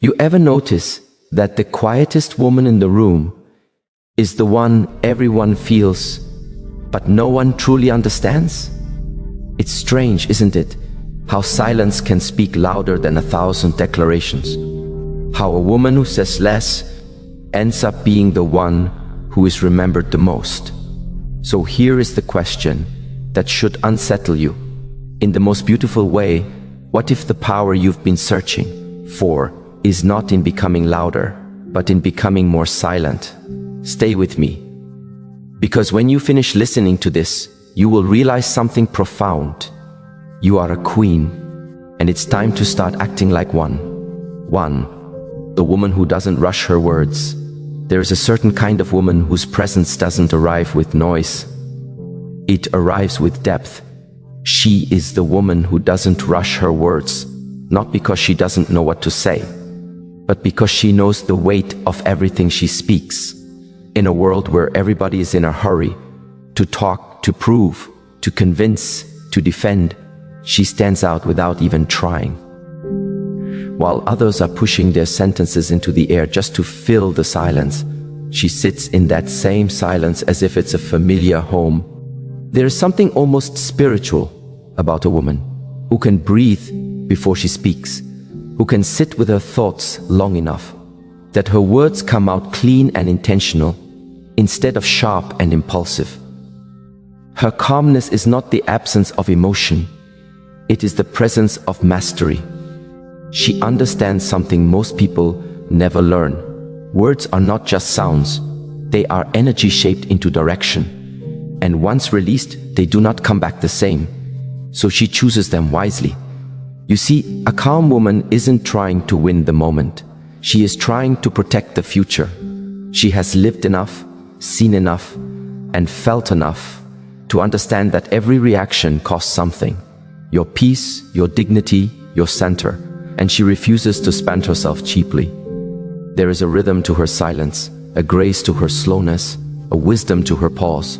You ever notice that the quietest woman in the room is the one everyone feels, but no one truly understands? It's strange, isn't it? How silence can speak louder than 1,000 declarations. How a woman who says less ends up being the one who is remembered the most. So here is the question that should unsettle you. In the most beautiful way, what if the power you've been searching for is not in becoming louder, but in becoming more silent? Stay with me. Because when you finish listening to this, you will realize something profound. You are a queen, and it's time to start acting like one. The woman who doesn't rush her words. There is a certain kind of woman whose presence doesn't arrive with noise. It arrives with depth. She is the woman who doesn't rush her words, not because she doesn't know what to say, but because she knows the weight of everything she speaks. In a world where everybody is in a hurry, to talk, to prove, to convince, to defend, she stands out without even trying. While others are pushing their sentences into the air just to fill the silence, she sits in that same silence as if it's a familiar home. There is something almost spiritual about a woman who can breathe before she speaks, who can sit with her thoughts long enough that her words come out clean and intentional instead of sharp and impulsive. Her calmness is not the absence of emotion, it is the presence of mastery. She understands something most people never learn. Words are not just sounds, they are energy shaped into direction. And once released, they do not come back the same. So she chooses them wisely. You see, a calm woman isn't trying to win the moment. She is trying to protect the future. She has lived enough, seen enough, and felt enough to understand that every reaction costs something. Your peace, your dignity, your center. And she refuses to spend herself cheaply. There is a rhythm to her silence, a grace to her slowness, a wisdom to her pause.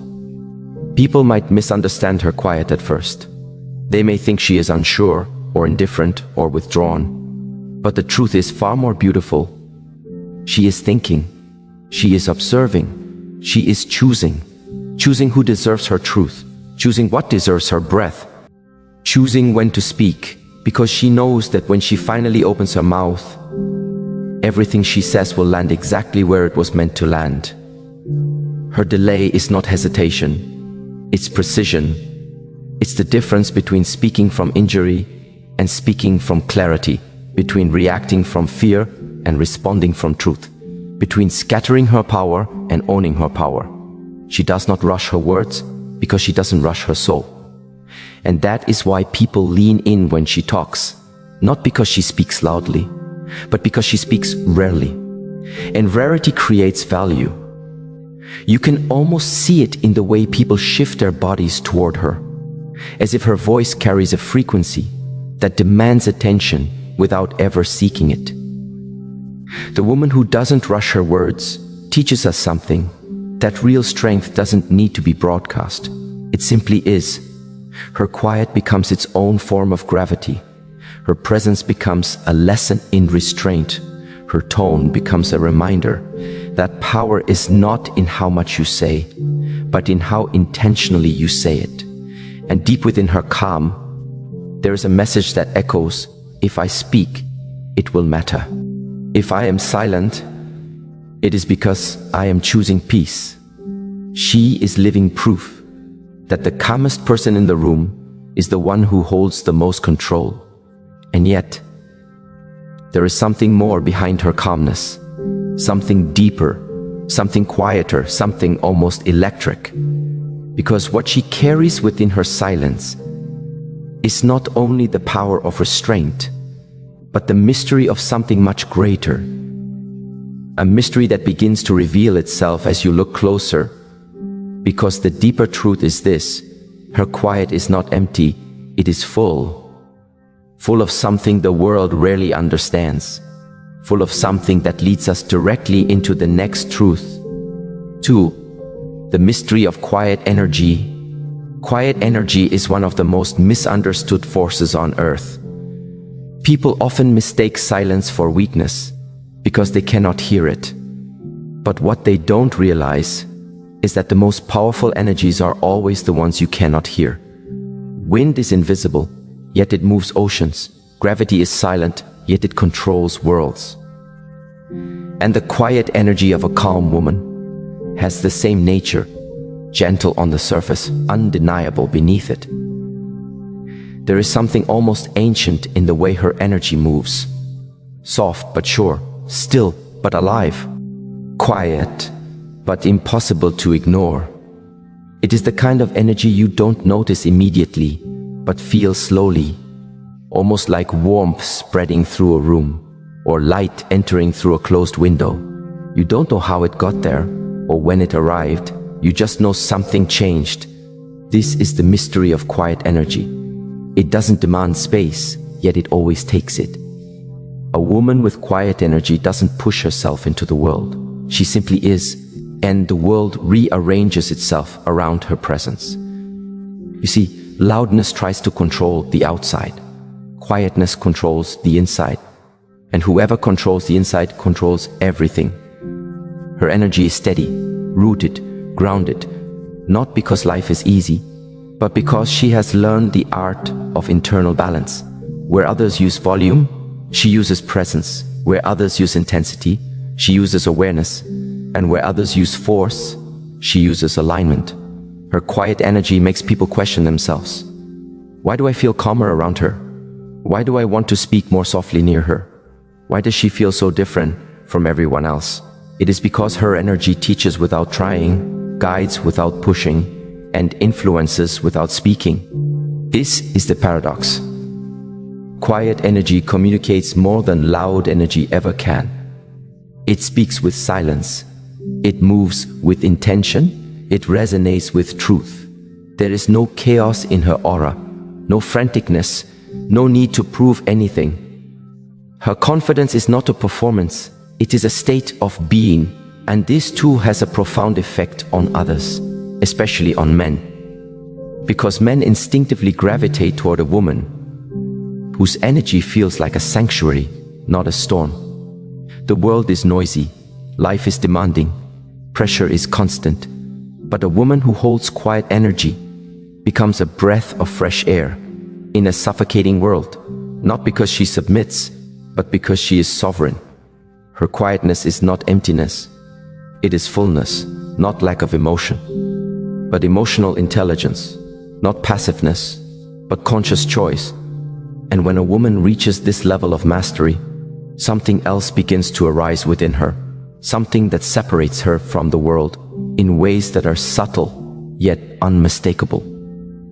People might misunderstand her quiet at first. They may think she is unsure, or indifferent, or withdrawn. But the truth is far more beautiful. She is thinking. She is observing. She is choosing. Choosing who deserves her truth. Choosing what deserves her breath. Choosing when to speak. Because she knows that when she finally opens her mouth, everything she says will land exactly where it was meant to land. Her delay is not hesitation, it's precision. It's the difference between speaking from injury and speaking from clarity, between reacting from fear and responding from truth, between scattering her power and owning her power. She does not rush her words because she doesn't rush her soul. And that is why people lean in when she talks, not because she speaks loudly, but because she speaks rarely. And rarity creates value. You can almost see it in the way people shift their bodies toward her, as if her voice carries a frequency that demands attention without ever seeking it. The woman who doesn't rush her words teaches us something, that real strength doesn't need to be broadcast. It simply is. Her quiet becomes its own form of gravity. Her presence becomes a lesson in restraint. Her tone becomes a reminder that power is not in how much you say, but in how intentionally you say it. And deep within her calm, there is a message that echoes, if I speak, it will matter. If I am silent, it is because I am choosing peace. She is living proof that the calmest person in the room is the one who holds the most control. And yet, there is something more behind her calmness, something deeper, something quieter, something almost electric. Because what she carries within her silence is not only the power of restraint, but the mystery of something much greater. A mystery that begins to reveal itself as you look closer. Because the deeper truth is this: her quiet is not empty, it is full. Full of something the world rarely understands. Full of something that leads us directly into the next truth. 2. The mystery of quiet energy Quiet energy is one of the most misunderstood forces on earth. People often mistake silence for weakness because they cannot hear it. But what they don't realize is that the most powerful energies are always the ones you cannot hear. Wind is invisible, yet it moves oceans. Gravity is silent, yet it controls worlds. And the quiet energy of a calm woman has the same nature, gentle on the surface, undeniable beneath it. There is something almost ancient in the way her energy moves. Soft but sure, still but alive. Quiet but impossible to ignore. It is the kind of energy you don't notice immediately, but feel slowly, almost like warmth spreading through a room, or light entering through a closed window. You don't know how it got there, or when it arrived, you just know something changed. This is the mystery of quiet energy. It doesn't demand space, yet it always takes it. A woman with quiet energy doesn't push herself into the world. She simply is, and the world rearranges itself around her presence. You see, loudness tries to control the outside. Quietness controls the inside. And whoever controls the inside controls everything. Her energy is steady, rooted, grounded, not because life is easy, but because she has learned the art of internal balance. Where others use volume, she uses presence. Where others use intensity, she uses awareness. And where others use force, she uses alignment. Her quiet energy makes people question themselves. Why do I feel calmer around her? Why do I want to speak more softly near her? Why does she feel so different from everyone else? It is because her energy teaches without trying, guides without pushing, and influences without speaking. This is the paradox. Quiet energy communicates more than loud energy ever can. It speaks with silence. It moves with intention. It resonates with truth. There is no chaos in her aura, no franticness, no need to prove anything. Her confidence is not a performance, it is a state of being, and this too has a profound effect on others, especially on men. Because men instinctively gravitate toward a woman whose energy feels like a sanctuary, not a storm. The world is noisy, life is demanding, pressure is constant, but a woman who holds quiet energy becomes a breath of fresh air in a suffocating world, not because she submits, but because she is sovereign. Her quietness is not emptiness, it is fullness, not lack of emotion, but emotional intelligence, not passiveness, but conscious choice. And when a woman reaches this level of mastery, something else begins to arise within her, something that separates her from the world in ways that are subtle yet unmistakable.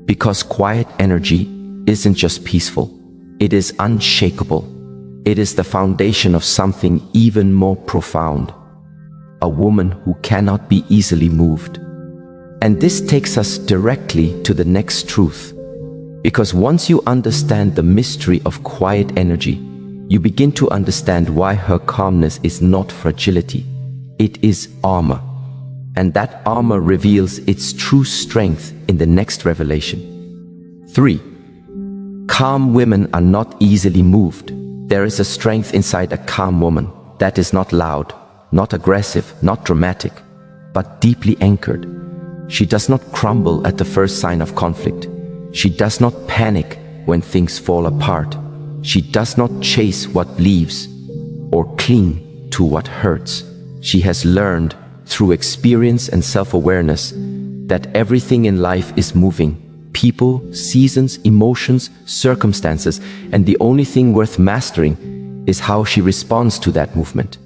Because quiet energy isn't just peaceful, it is unshakable. It is the foundation of something even more profound. A woman who cannot be easily moved. And this takes us directly to the next truth. Because once you understand the mystery of quiet energy, you begin to understand why her calmness is not fragility. It is armor. And that armor reveals its true strength in the next revelation. 3. Calm women are not easily moved. There is a strength inside a calm woman that is not loud, not aggressive, not dramatic, but deeply anchored. She does not crumble at the first sign of conflict. She does not panic when things fall apart. She does not chase what leaves or cling to what hurts. She has learned through experience and self-awareness that everything in life is moving. People, seasons, emotions, circumstances, and the only thing worth mastering is how she responds to that movement.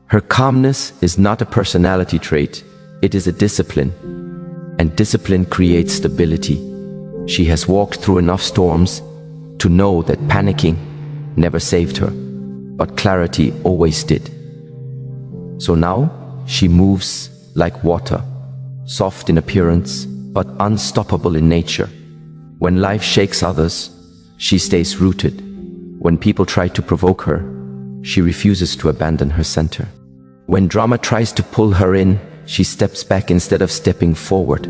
Her calmness is not a personality trait, it is a discipline, and discipline creates stability. She has walked through enough storms to know that panicking never saved her, but clarity always did. So now she moves like water, soft in appearance, but unstoppable in nature. When life shakes others, she stays rooted. When people try to provoke her, she refuses to abandon her center. When drama tries to pull her in, she steps back instead of stepping forward.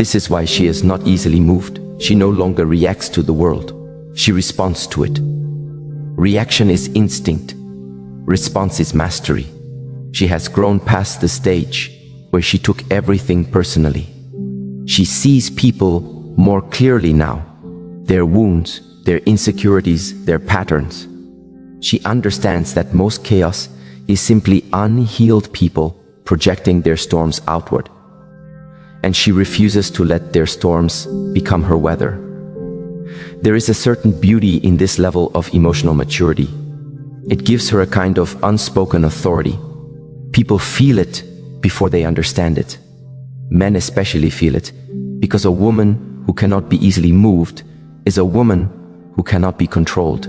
This is why she is not easily moved. She no longer reacts to the world. She responds to it. Reaction is instinct. Response is mastery. She has grown past the stage where she took everything personally. She sees people more clearly now. Their wounds, their insecurities, their patterns. She understands that most chaos is simply unhealed people projecting their storms outward. And she refuses to let their storms become her weather. There is a certain beauty in this level of emotional maturity. It gives her a kind of unspoken authority. People feel it before they understand it. Men especially feel it, because a woman who cannot be easily moved is a woman who cannot be controlled.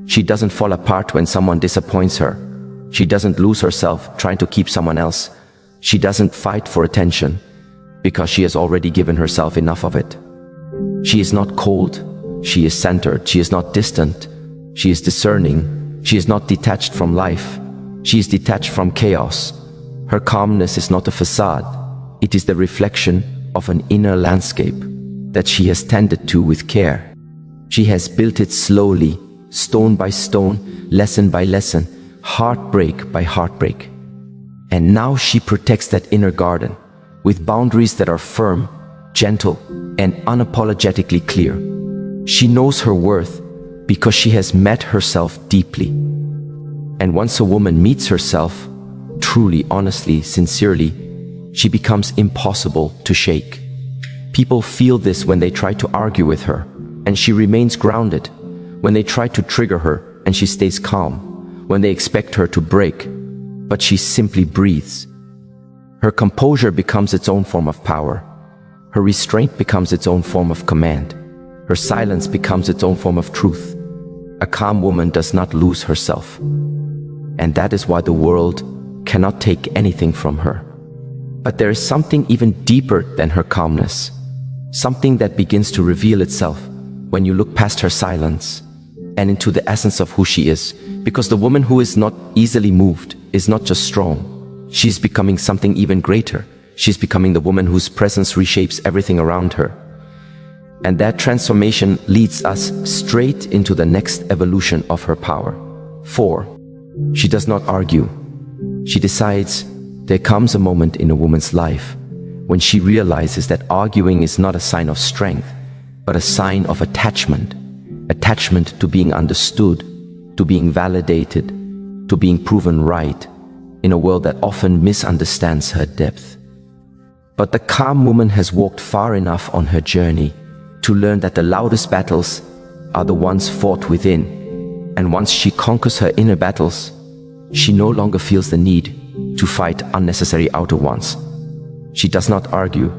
She doesn't fall apart when someone disappoints her. She doesn't lose herself trying to keep someone else. She doesn't fight for attention, because she has already given herself enough of it. She is not cold. She is centered. She is not distant. She is discerning. She is not detached from life. She is detached from chaos. Her calmness is not a facade. It is the reflection of an inner landscape that she has tended to with care. She has built it slowly, stone by stone, lesson by lesson, heartbreak by heartbreak. And now she protects that inner garden with boundaries that are firm, gentle, and unapologetically clear. She knows her worth because she has met herself deeply. And once a woman meets herself, truly, honestly, sincerely, she becomes impossible to shake. People feel this when they try to argue with her, and she remains grounded. When they try to trigger her, and she stays calm. When they expect her to break, but she simply breathes. Her composure becomes its own form of power. Her restraint becomes its own form of command. Her silence becomes its own form of truth. A calm woman does not lose herself. And that is why the world cannot take anything from her. But there is something even deeper than her calmness. Something that begins to reveal itself when you look past her silence and into the essence of who she is. Because the woman who is not easily moved is not just strong. She's becoming something even greater. She's becoming the woman whose presence reshapes everything around her. And that transformation leads us straight into the next evolution of her power. 4. She does not argue. She decides. There comes a moment in a woman's life when she realizes that arguing is not a sign of strength, but a sign of attachment. Attachment to being understood, to being validated, to being proven right, in a world that often misunderstands her depth. But the calm woman has walked far enough on her journey to learn that the loudest battles are the ones fought within. And once she conquers her inner battles, she no longer feels the need to fight unnecessary outer ones. She does not argue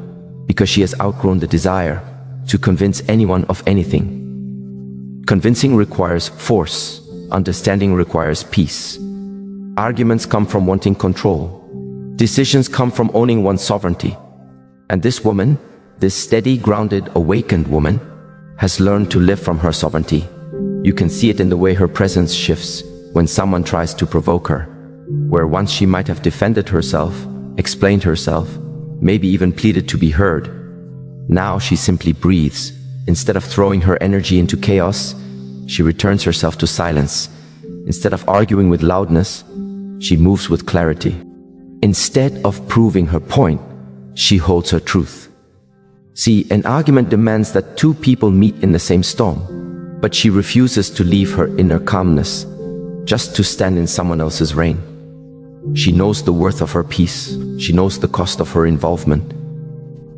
because she has outgrown the desire to convince anyone of anything. Convincing requires force. Understanding requires peace. Arguments come from wanting control. Decisions come from owning one's sovereignty. And this woman, this steady, grounded, awakened woman, has learned to live from her sovereignty. You can see it in the way her presence shifts when someone tries to provoke her. Where once she might have defended herself, explained herself, maybe even pleaded to be heard, now she simply breathes. Instead of throwing her energy into chaos, she returns herself to silence. Instead of arguing with loudness, she moves with clarity. Instead of proving her point, she holds her truth. See, an argument demands that two people meet in the same storm, but she refuses to leave her inner calmness just to stand in someone else's rain. She knows the worth of her peace. She knows the cost of her involvement.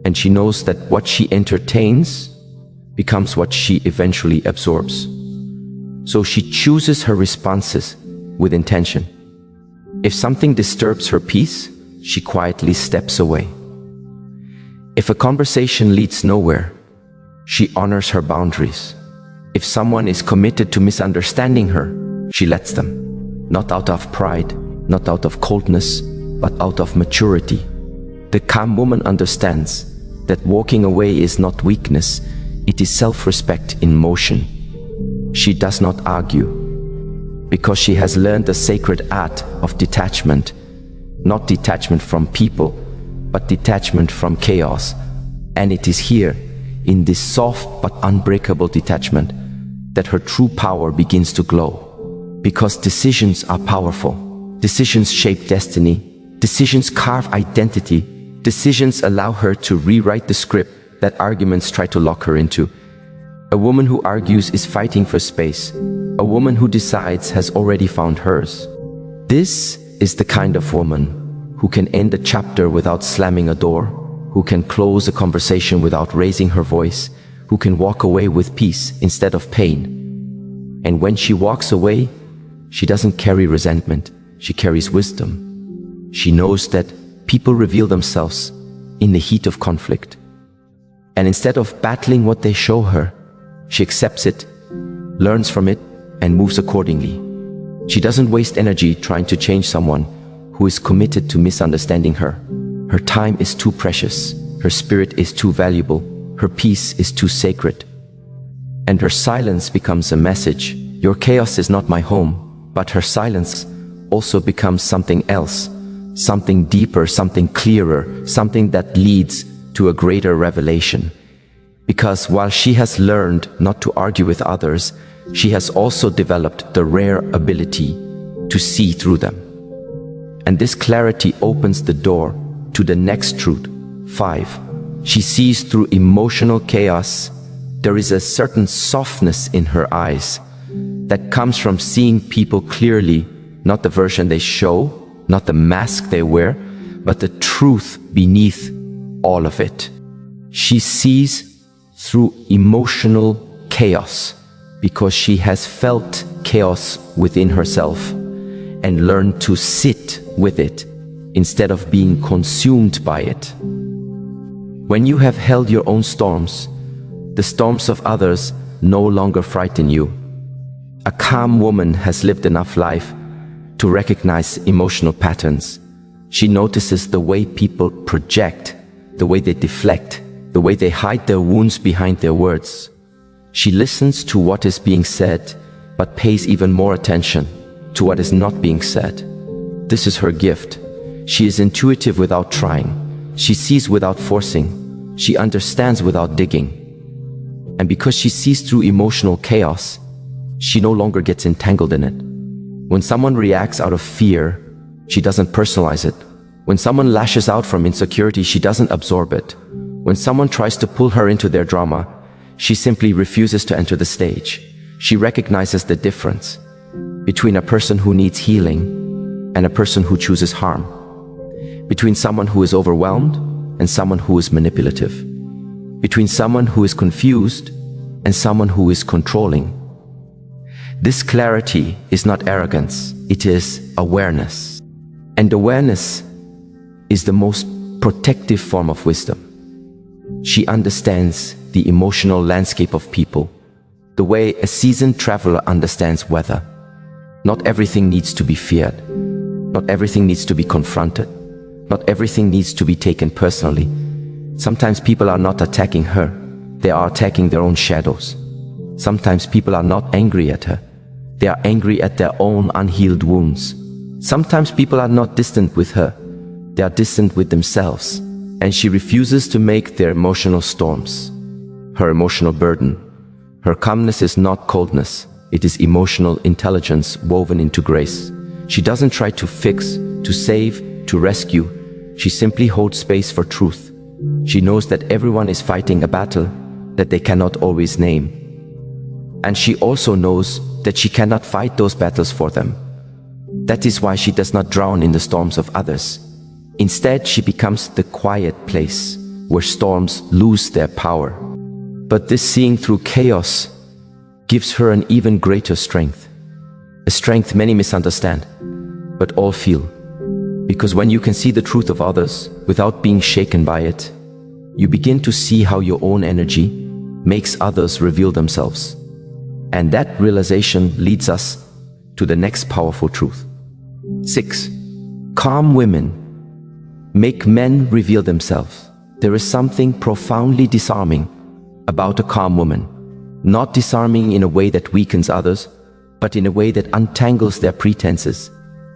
And she knows that what she entertains becomes what she eventually absorbs. So she chooses her responses with intention. If something disturbs her peace, she quietly steps away. If a conversation leads nowhere, she honors her boundaries. If someone is committed to misunderstanding her, she lets them, not out of pride, not out of coldness, but out of maturity. The calm woman understands that walking away is not weakness, it is self-respect in motion. She does not argue, because she has learned the sacred art of detachment, not detachment from people, but detachment from chaos, And it is here, in this soft but unbreakable detachment, that her true power begins to glow. Because decisions are powerful. Decisions shape destiny. Decisions carve identity. Decisions allow her to rewrite the script that arguments try to lock her into. A woman who argues is fighting for space. A woman who decides has already found hers. This is the kind of woman who can end a chapter without slamming a door, who can close a conversation without raising her voice, who can walk away with peace instead of pain. And when she walks away, she doesn't carry resentment, she carries wisdom. She knows that people reveal themselves in the heat of conflict. And instead of battling what they show her, she accepts it, learns from it, and moves accordingly. She doesn't waste energy trying to change someone who is committed to misunderstanding her. Her time is too precious, her spirit is too valuable, her peace is too sacred. And her silence becomes a message. Your chaos is not my home, but her silence also becomes something else, something deeper, something clearer, something that leads to a greater revelation. Because while she has learned not to argue with others, she has also developed the rare ability to see through them. And this clarity opens the door to the next truth. 5. She sees through emotional chaos. There is a certain softness in her eyes that comes from seeing people clearly, not the version they show, not the mask they wear, but the truth beneath all of it. She sees through emotional chaos because she has felt chaos within herself and learned to sit with it instead of being consumed by it. When you have held your own storms, the storms of others no longer frighten you. A calm woman has lived enough life to recognize emotional patterns. She notices the way people project, the way they deflect, the way they hide their wounds behind their words. She listens to what is being said, but pays even more attention to what is not being said. This is her gift. She is intuitive without trying. She sees without forcing. She understands without digging. And because she sees through emotional chaos, she no longer gets entangled in it. When someone reacts out of fear, she doesn't personalize it. When someone lashes out from insecurity, she doesn't absorb it. When someone tries to pull her into their drama, she simply refuses to enter the stage. She recognizes the difference between a person who needs healing and a person who chooses harm, between someone who is overwhelmed and someone who is manipulative, between someone who is confused and someone who is controlling. This clarity is not arrogance, it is awareness. And awareness is the most protective form of wisdom. She understands the emotional landscape of people, the way a seasoned traveler understands weather. Not everything needs to be feared. Not everything needs to be confronted. Not everything needs to be taken personally. Sometimes people are not attacking her, they are attacking their own shadows. Sometimes people are not angry at her, they are angry at their own unhealed wounds. Sometimes people are not distant with her, they are distant with themselves. And she refuses to make their emotional storms her emotional burden. Her calmness is not coldness, it is emotional intelligence woven into grace. She doesn't try to fix, to save, to rescue. She simply holds space for truth. She knows that everyone is fighting a battle that they cannot always name. And she also knows that she cannot fight those battles for them. That is why she does not drown in the storms of others. Instead, she becomes the quiet place where storms lose their power. But this seeing through chaos gives her an even greater strength. A strength many misunderstand, but all feel. Because when you can see the truth of others without being shaken by it, you begin to see how your own energy makes others reveal themselves. And that realization leads us to the next powerful truth. 6. Calm women make men reveal themselves. There is something profoundly disarming about a calm woman. Not disarming in a way that weakens others, but in a way that untangles their pretenses.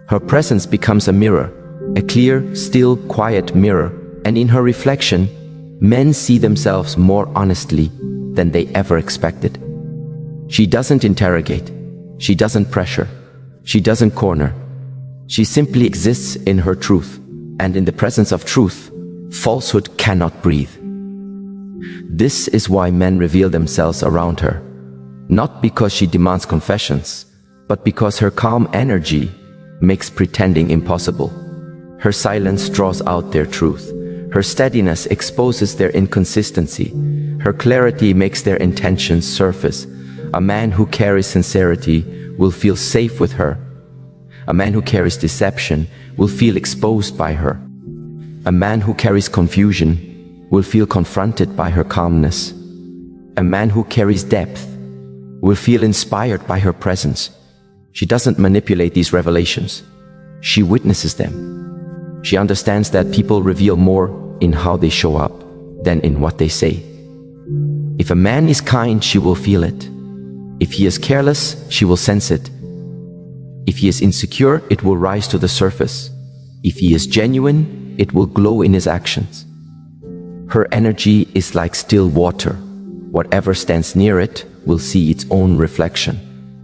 Her presence becomes a mirror, a clear, still, quiet mirror, and in her reflection, Men see themselves more honestly than they ever expected. She doesn't interrogate. She doesn't pressure. She doesn't corner. She simply exists in her truth. And in the presence of truth, falsehood cannot breathe. This is why men reveal themselves around her. Not because she demands confessions, but because her calm energy makes pretending impossible. Her silence draws out their truth. Her steadiness exposes their inconsistency. Her clarity makes their intentions surface. A man who carries sincerity will feel safe with her. A man who carries deception will feel exposed by her. A man who carries confusion will feel confronted by her calmness. A man who carries depth will feel inspired by her presence. She doesn't manipulate these revelations. She witnesses them. She understands that people reveal more in how they show up than in what they say. If a man is kind, she will feel it. If he is careless, she will sense it. If he is insecure, it will rise to the surface. If he is genuine, it will glow in his actions. Her energy is like still water. Whatever stands near it will see its own reflection.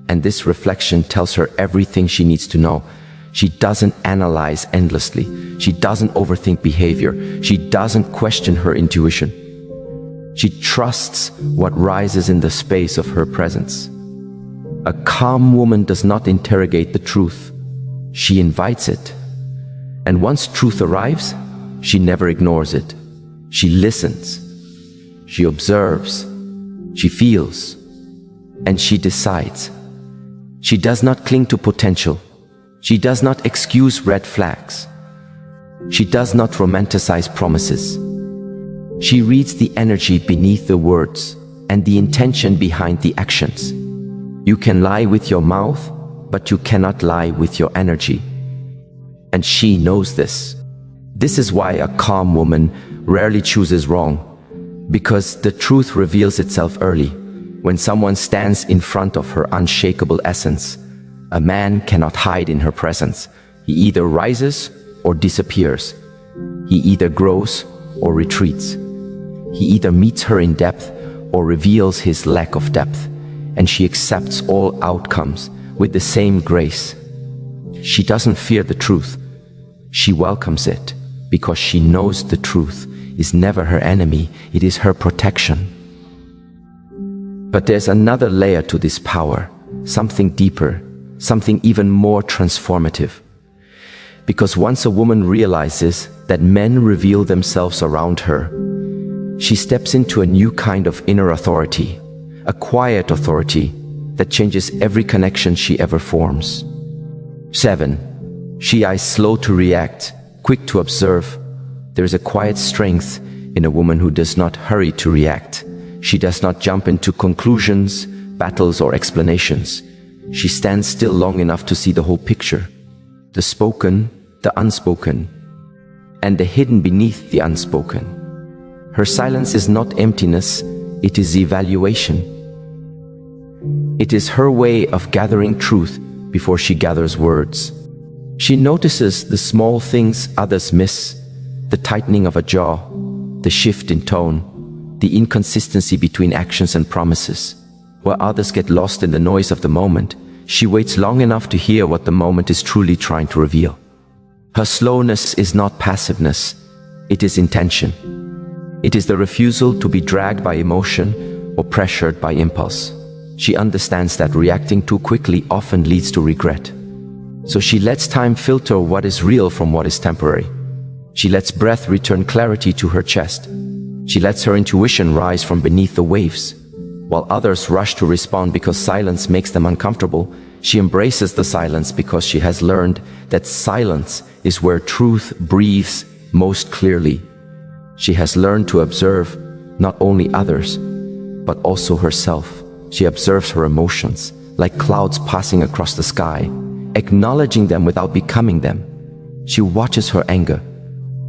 And this reflection tells her everything she needs to know. She doesn't analyze endlessly. She doesn't overthink behavior. She doesn't question her intuition. She trusts what rises in the space of her presence. A calm woman does not interrogate the truth. She invites it. And once truth arrives, she never ignores it. She listens. She observes. She feels. And she decides. She does not cling to potential. She does not excuse red flags. She does not romanticize promises. She reads the energy beneath the words and the intention behind the actions. You can lie with your mouth, but you cannot lie with your energy. And she knows this. This is why a calm woman rarely chooses wrong, because the truth reveals itself early. When someone stands in front of her unshakable essence, a man cannot hide in her presence. He either rises or disappears. He either grows or retreats. He either meets her in depth or reveals his lack of depth, and she accepts all outcomes with the same grace. She doesn't fear the truth. She welcomes it because she knows the truth is never her enemy, it is her protection. But there's another layer to this power, something deeper, something even more transformative. Because once a woman realizes that men reveal themselves around her, she steps into a new kind of inner authority, a quiet authority that changes every connection she ever forms. 7. She is slow to react, quick to observe. There is a quiet strength in a woman who does not hurry to react. She does not jump into conclusions, battles, or explanations. She stands still long enough to see the whole picture, the spoken, the unspoken, and the hidden beneath the unspoken. Her silence is not emptiness, it is evaluation. It is her way of gathering truth before she gathers words. She notices the small things others miss, the tightening of a jaw, the shift in tone, the inconsistency between actions and promises. Where others get lost in the noise of the moment, she waits long enough to hear what the moment is truly trying to reveal. Her slowness is not passiveness, it is intention. It is the refusal to be dragged by emotion or pressured by impulse. She understands that reacting too quickly often leads to regret. So she lets time filter what is real from what is temporary. She lets breath return clarity to her chest. She lets her intuition rise from beneath the waves. While others rush to respond because silence makes them uncomfortable, she embraces the silence because she has learned that silence is where truth breathes most clearly. She has learned to observe not only others, but also herself. She observes her emotions, like clouds passing across the sky, acknowledging them without becoming them. She watches her anger,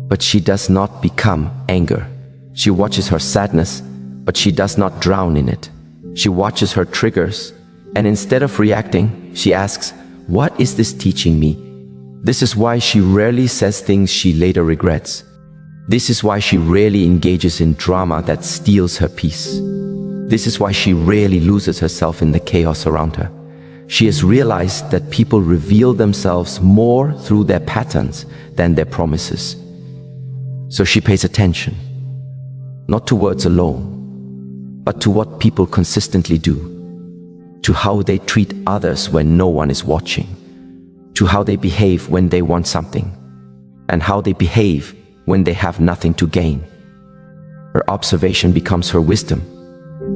but she does not become anger. She watches her sadness, but she does not drown in it. She watches her triggers, and instead of reacting, she asks, "What is this teaching me?" This is why she rarely says things she later regrets. This is why she rarely engages in drama that steals her peace. This is why she rarely loses herself in the chaos around her. She has realized that people reveal themselves more through their patterns than their promises. So she pays attention, not to words alone, but to what people consistently do, to how they treat others when no one is watching, to how they behave when they want something, and how they behave when they have nothing to gain. Her observation becomes her wisdom.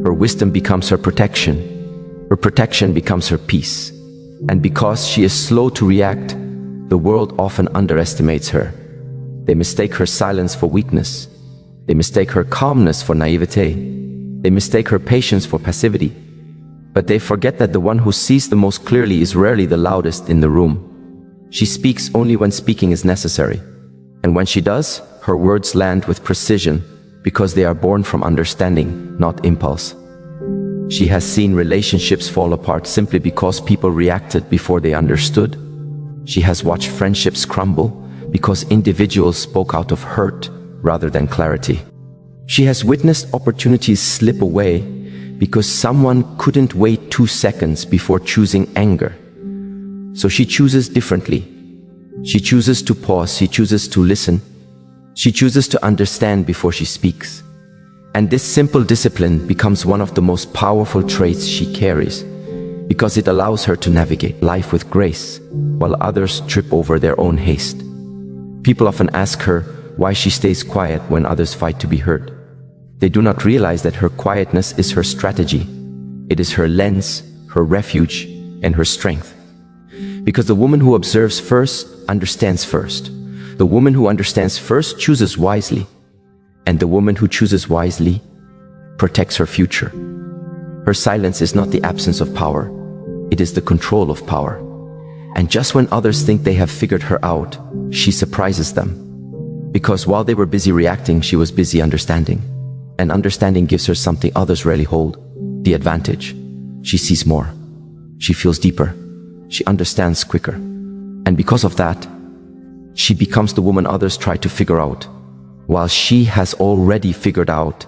Her wisdom becomes her protection. Her protection becomes her peace. And because she is slow to react, the world often underestimates her. They mistake her silence for weakness. They mistake her calmness for naivete. They mistake her patience for passivity. But they forget that the one who sees the most clearly is rarely the loudest in the room. She speaks only when speaking is necessary. And when she does, her words land with precision because they are born from understanding, not impulse. She has seen relationships fall apart simply because people reacted before they understood. She has watched friendships crumble because individuals spoke out of hurt rather than clarity. She has witnessed opportunities slip away because someone couldn't wait 2 seconds before choosing anger. So she chooses differently. She chooses to pause, she chooses to listen, she chooses to understand before she speaks. And this simple discipline becomes one of the most powerful traits she carries, because it allows her to navigate life with grace, while others trip over their own haste. People often ask her why she stays quiet when others fight to be heard. They do not realize that her quietness is her strategy. It is her lens, her refuge, and her strength. Because the woman who observes first understands first. The woman who understands first chooses wisely. And the woman who chooses wisely protects her future. Her silence is not the absence of power. It is the control of power. And just when others think they have figured her out, she surprises them. Because while they were busy reacting, she was busy understanding. And understanding gives her something others rarely hold, the advantage. She sees more. She feels deeper. She understands quicker. And because of that, she becomes the woman others try to figure out, while she has already figured out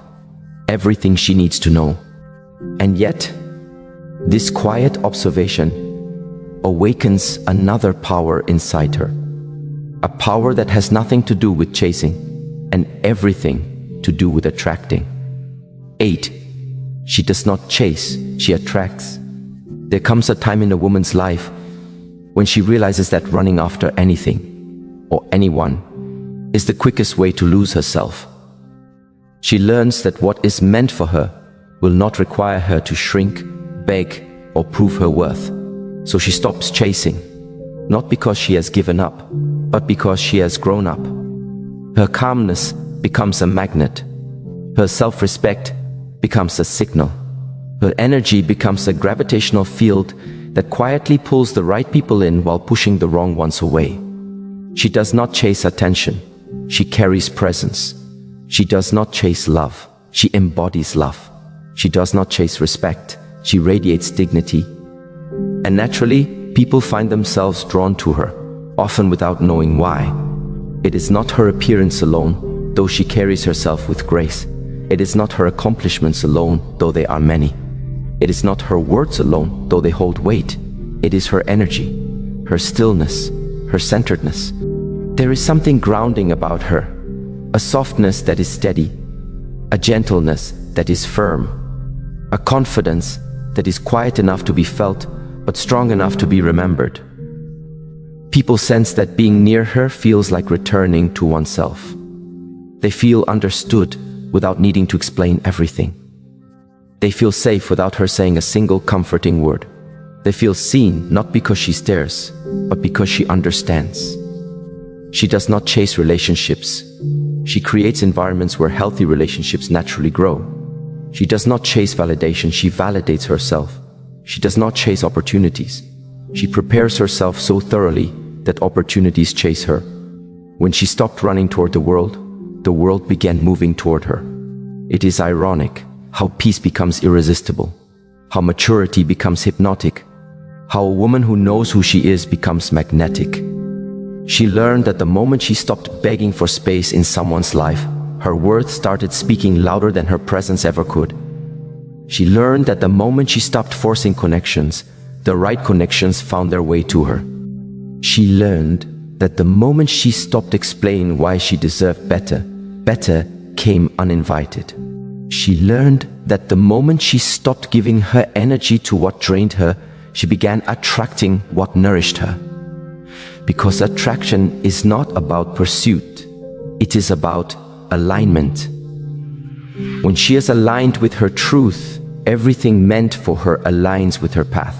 everything she needs to know. And yet, this quiet observation awakens another power inside her. A power that has nothing to do with chasing and everything to do with attracting. 8. She does not chase, she attracts. There comes a time in a woman's life when she realizes that running after anything or anyone is the quickest way to lose herself. She learns that what is meant for her will not require her to shrink, beg, or prove her worth. So she stops chasing, not because she has given up, but because she has grown up. Her calmness becomes a magnet. Her self-respect becomes a signal. Her energy becomes a gravitational field that quietly pulls the right people in while pushing the wrong ones away. She does not chase attention. She carries presence. She does not chase love. She embodies love. She does not chase respect. She radiates dignity. And naturally, people find themselves drawn to her, often without knowing why. It is not her appearance alone, though she carries herself with grace. It is not her accomplishments alone, though they are many. It is not her words alone, though they hold weight. It is her energy, her stillness, her centeredness. There is something grounding about her, a softness that is steady, a gentleness that is firm, a confidence that is quiet enough to be felt, but strong enough to be remembered. People sense that being near her feels like returning to oneself. They feel understood without needing to explain everything. They feel safe without her saying a single comforting word. They feel seen not because she stares, but because she understands. She does not chase relationships. She creates environments where healthy relationships naturally grow. She does not chase validation, she validates herself. She does not chase opportunities. She prepares herself so thoroughly that opportunities chase her. When she stopped running toward the world began moving toward her. It is ironic how peace becomes irresistible, how maturity becomes hypnotic, how a woman who knows who she is becomes magnetic. She learned that the moment she stopped begging for space in someone's life, her worth started speaking louder than her presence ever could. She learned that the moment she stopped forcing connections, the right connections found their way to her. She learned that the moment she stopped explaining why she deserved better, better came uninvited. She learned that the moment she stopped giving her energy to what drained her, she began attracting what nourished her. Because attraction is not about pursuit, it is about alignment. When she is aligned with her truth, everything meant for her aligns with her path.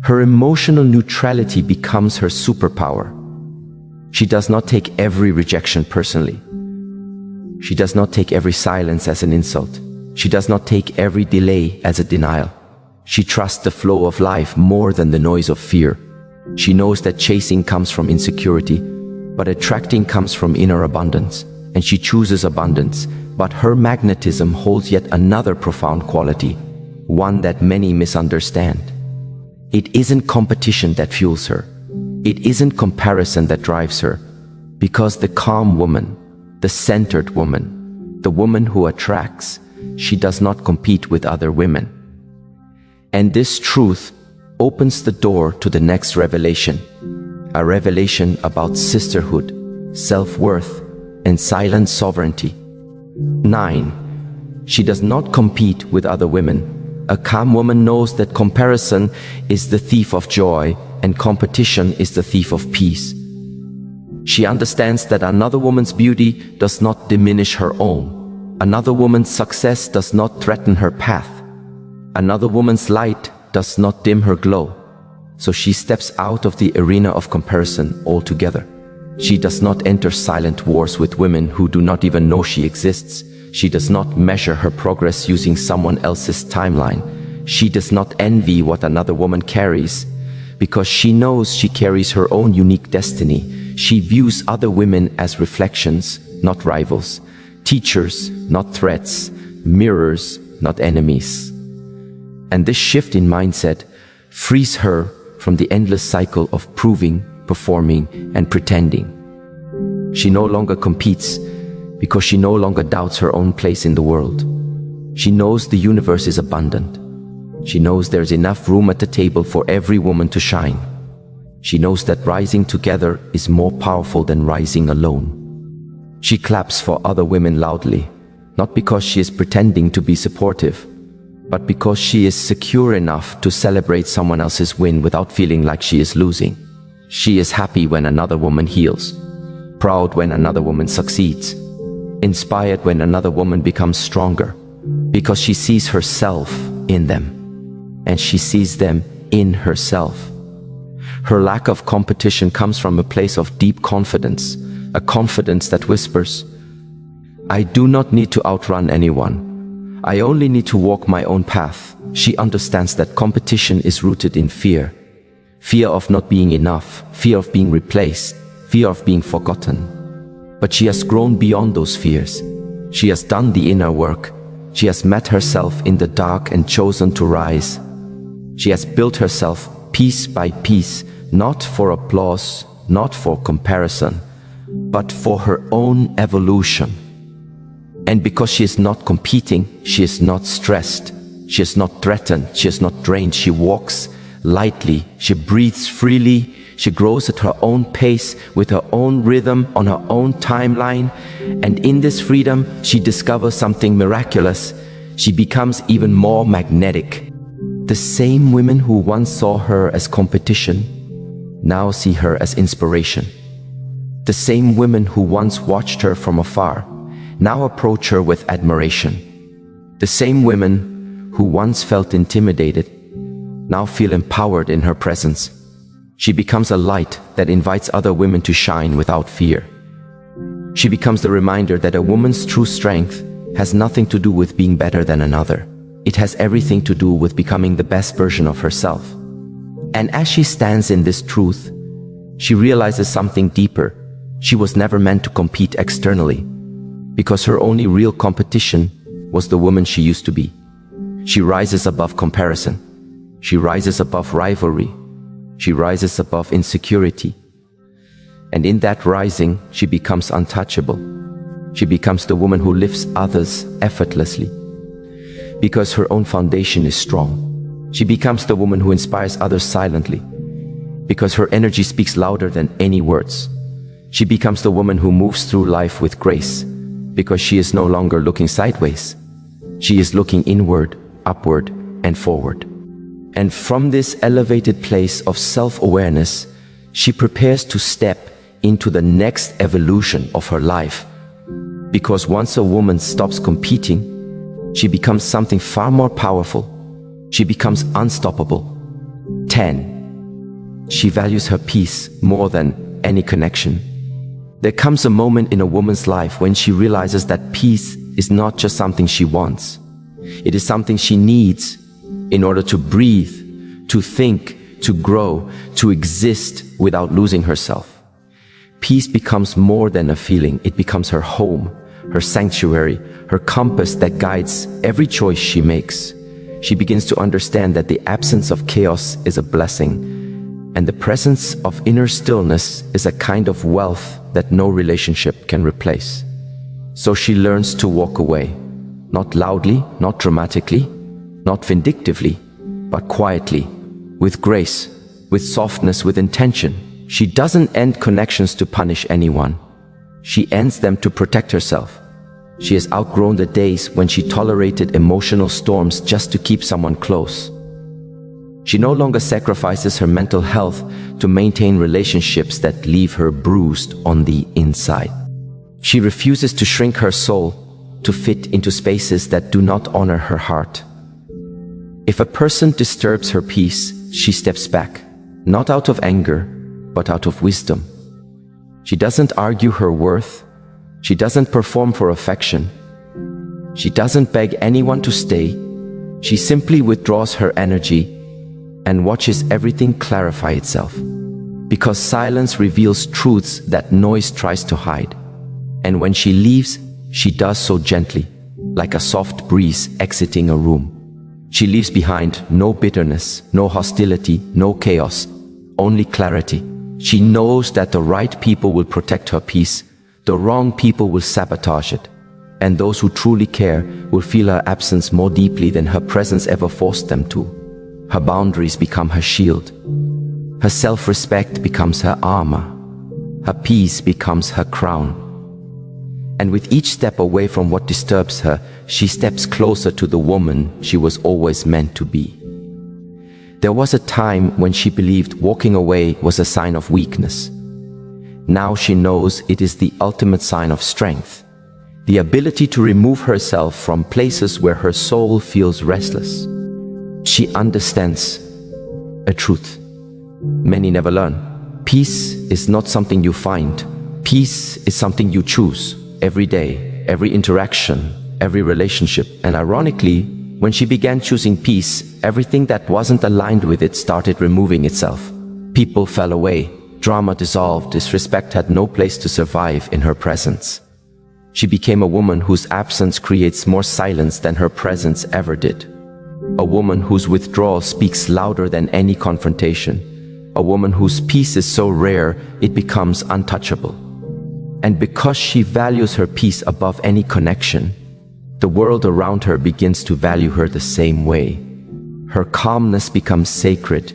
Her emotional neutrality becomes her superpower. She does not take every rejection personally. She does not take every silence as an insult. She does not take every delay as a denial. She trusts the flow of life more than the noise of fear. She knows that chasing comes from insecurity, but attracting comes from inner abundance. And she chooses abundance, but her magnetism holds yet another profound quality, one that many misunderstand. It isn't competition that fuels her. It isn't comparison that drives her, because the calm woman, the centered woman, the woman who attracts, she does not compete with other women. And this truth opens the door to the next revelation, a revelation about sisterhood, self-worth, and silent sovereignty. 9. She does not compete with other women. A calm woman knows that comparison is the thief of joy and competition is the thief of peace. She understands that another woman's beauty does not diminish her own. Another woman's success does not threaten her path. Another woman's light does not dim her glow. So she steps out of the arena of comparison altogether. She does not enter silent wars with women who do not even know she exists. She does not measure her progress using someone else's timeline. She does not envy what another woman carries, because she knows she carries her own unique destiny. She views other women as reflections, not rivals, teachers, not threats, mirrors, not enemies. And this shift in mindset frees her from the endless cycle of proving, performing, and pretending. She no longer competes because she no longer doubts her own place in the world. She knows the universe is abundant. She knows there's enough room at the table for every woman to shine. She knows that rising together is more powerful than rising alone. She claps for other women loudly, not because she is pretending to be supportive, but because she is secure enough to celebrate someone else's win without feeling like she is losing. She is happy when another woman heals, proud when another woman succeeds, inspired when another woman becomes stronger, because she sees herself in them, and she sees them in herself. Her lack of competition comes from a place of deep confidence, a confidence that whispers, "I do not need to outrun anyone. I only need to walk my own path." She understands that competition is rooted in fear. Fear of not being enough, fear of being replaced, fear of being forgotten. But she has grown beyond those fears. She has done the inner work. She has met herself in the dark and chosen to rise. She has built herself piece by piece, not for applause, not for comparison, but for her own evolution. And because she is not competing, she is not stressed, she is not threatened, she is not drained. She walks lightly, she breathes freely, she grows at her own pace, with her own rhythm, on her own timeline. And in this freedom, she discovers something miraculous. She becomes even more magnetic. The same women who once saw her as competition now see her as inspiration. The same women who once watched her from afar now approach her with admiration. The same women who once felt intimidated now feel empowered in her presence. She becomes a light that invites other women to shine without fear. She becomes the reminder that a woman's true strength has nothing to do with being better than another. It has everything to do with becoming the best version of herself. And as she stands in this truth, she realizes something deeper. She was never meant to compete externally, because her only real competition was the woman she used to be. She rises above comparison. She rises above rivalry. She rises above insecurity. And in that rising, she becomes untouchable. She becomes the woman who lifts others effortlessly, because her own foundation is strong. She becomes the woman who inspires others silently, because her energy speaks louder than any words. She becomes the woman who moves through life with grace, because she is no longer looking sideways. She is looking inward, upward, and forward. And from this elevated place of self-awareness, she prepares to step into the next evolution of her life. Because once a woman stops competing, she becomes something far more powerful. She becomes unstoppable. 10. She values her peace more than any connection. There comes a moment in a woman's life when she realizes that peace is not just something she wants. It is something she needs in order to breathe, to think, to grow, to exist without losing herself. Peace becomes more than a feeling. It becomes her home, her sanctuary, her compass that guides every choice she makes. She begins to understand that the absence of chaos is a blessing, and the presence of inner stillness is a kind of wealth that no relationship can replace. So she learns to walk away, not loudly, not dramatically, not vindictively, but quietly, with grace, with softness, with intention. She doesn't end connections to punish anyone. She ends them to protect herself. She has outgrown the days when she tolerated emotional storms just to keep someone close. She no longer sacrifices her mental health to maintain relationships that leave her bruised on the inside. She refuses to shrink her soul to fit into spaces that do not honor her heart. If a person disturbs her peace, she steps back, not out of anger, but out of wisdom. She doesn't argue her worth. She doesn't perform for affection. She doesn't beg anyone to stay. She simply withdraws her energy and watches everything clarify itself. Because silence reveals truths that noise tries to hide. And when she leaves, she does so gently, like a soft breeze exiting a room. She leaves behind no bitterness, no hostility, no chaos, only clarity. She knows that the right people will protect her peace, the wrong people will sabotage it, and those who truly care will feel her absence more deeply than her presence ever forced them to. Her boundaries become her shield. Her self-respect becomes her armor. Her peace becomes her crown. And with each step away from what disturbs her, she steps closer to the woman she was always meant to be. There was a time when she believed walking away was a sign of weakness. Now she knows it is the ultimate sign of strength, the ability to remove herself from places where her soul feels restless. She understands a truth many never learn. Peace is not something you find. Peace is something you choose every day, every interaction, every relationship. And ironically, when she began choosing peace, everything that wasn't aligned with it started removing itself. People fell away, drama dissolved, disrespect had no place to survive in her presence. She became a woman whose absence creates more silence than her presence ever did. A woman whose withdrawal speaks louder than any confrontation. A woman whose peace is so rare, it becomes untouchable. And because she values her peace above any connection, the world around her begins to value her the same way. Her calmness becomes sacred.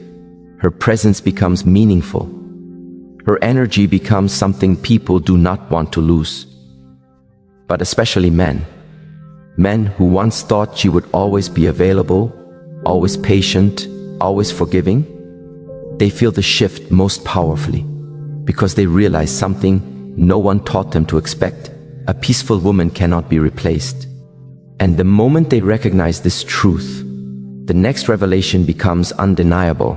Her presence becomes meaningful. Her energy becomes something people do not want to lose. But especially men. Men who once thought she would always be available, always patient, always forgiving. They feel the shift most powerfully because they realize something no one taught them to expect. A peaceful woman cannot be replaced. And the moment they recognize this truth, the next revelation becomes undeniable.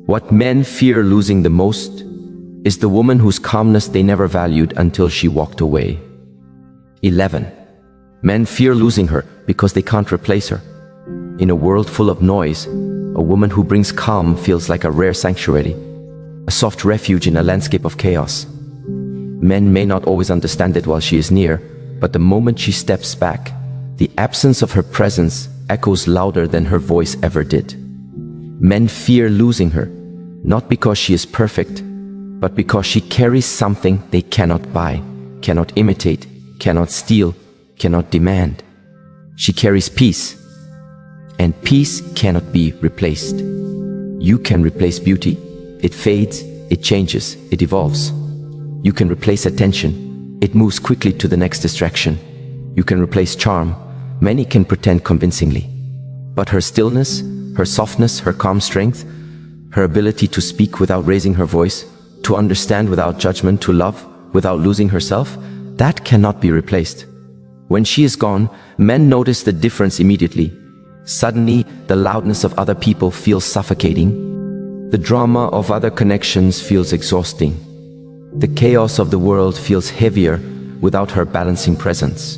What men fear losing the most is the woman whose calmness they never valued until she walked away. 11. Men fear losing her because they can't replace her. In a world full of noise, a woman who brings calm feels like a rare sanctuary, a soft refuge in a landscape of chaos. Men may not always understand it while she is near, but the moment she steps back, the absence of her presence echoes louder than her voice ever did. Men fear losing her, not because she is perfect, but because she carries something they cannot buy, cannot imitate, cannot steal, cannot demand. She carries peace, and peace cannot be replaced. You can replace beauty. It fades, it changes, it evolves. You can replace attention. It moves quickly to the next distraction. You can replace charm. Many can pretend convincingly. But her stillness, her softness, her calm strength, her ability to speak without raising her voice, to understand without judgment, to love without losing herself, that cannot be replaced. When she is gone, men notice the difference immediately. Suddenly, the loudness of other people feels suffocating. The drama of other connections feels exhausting. The chaos of the world feels heavier without her balancing presence.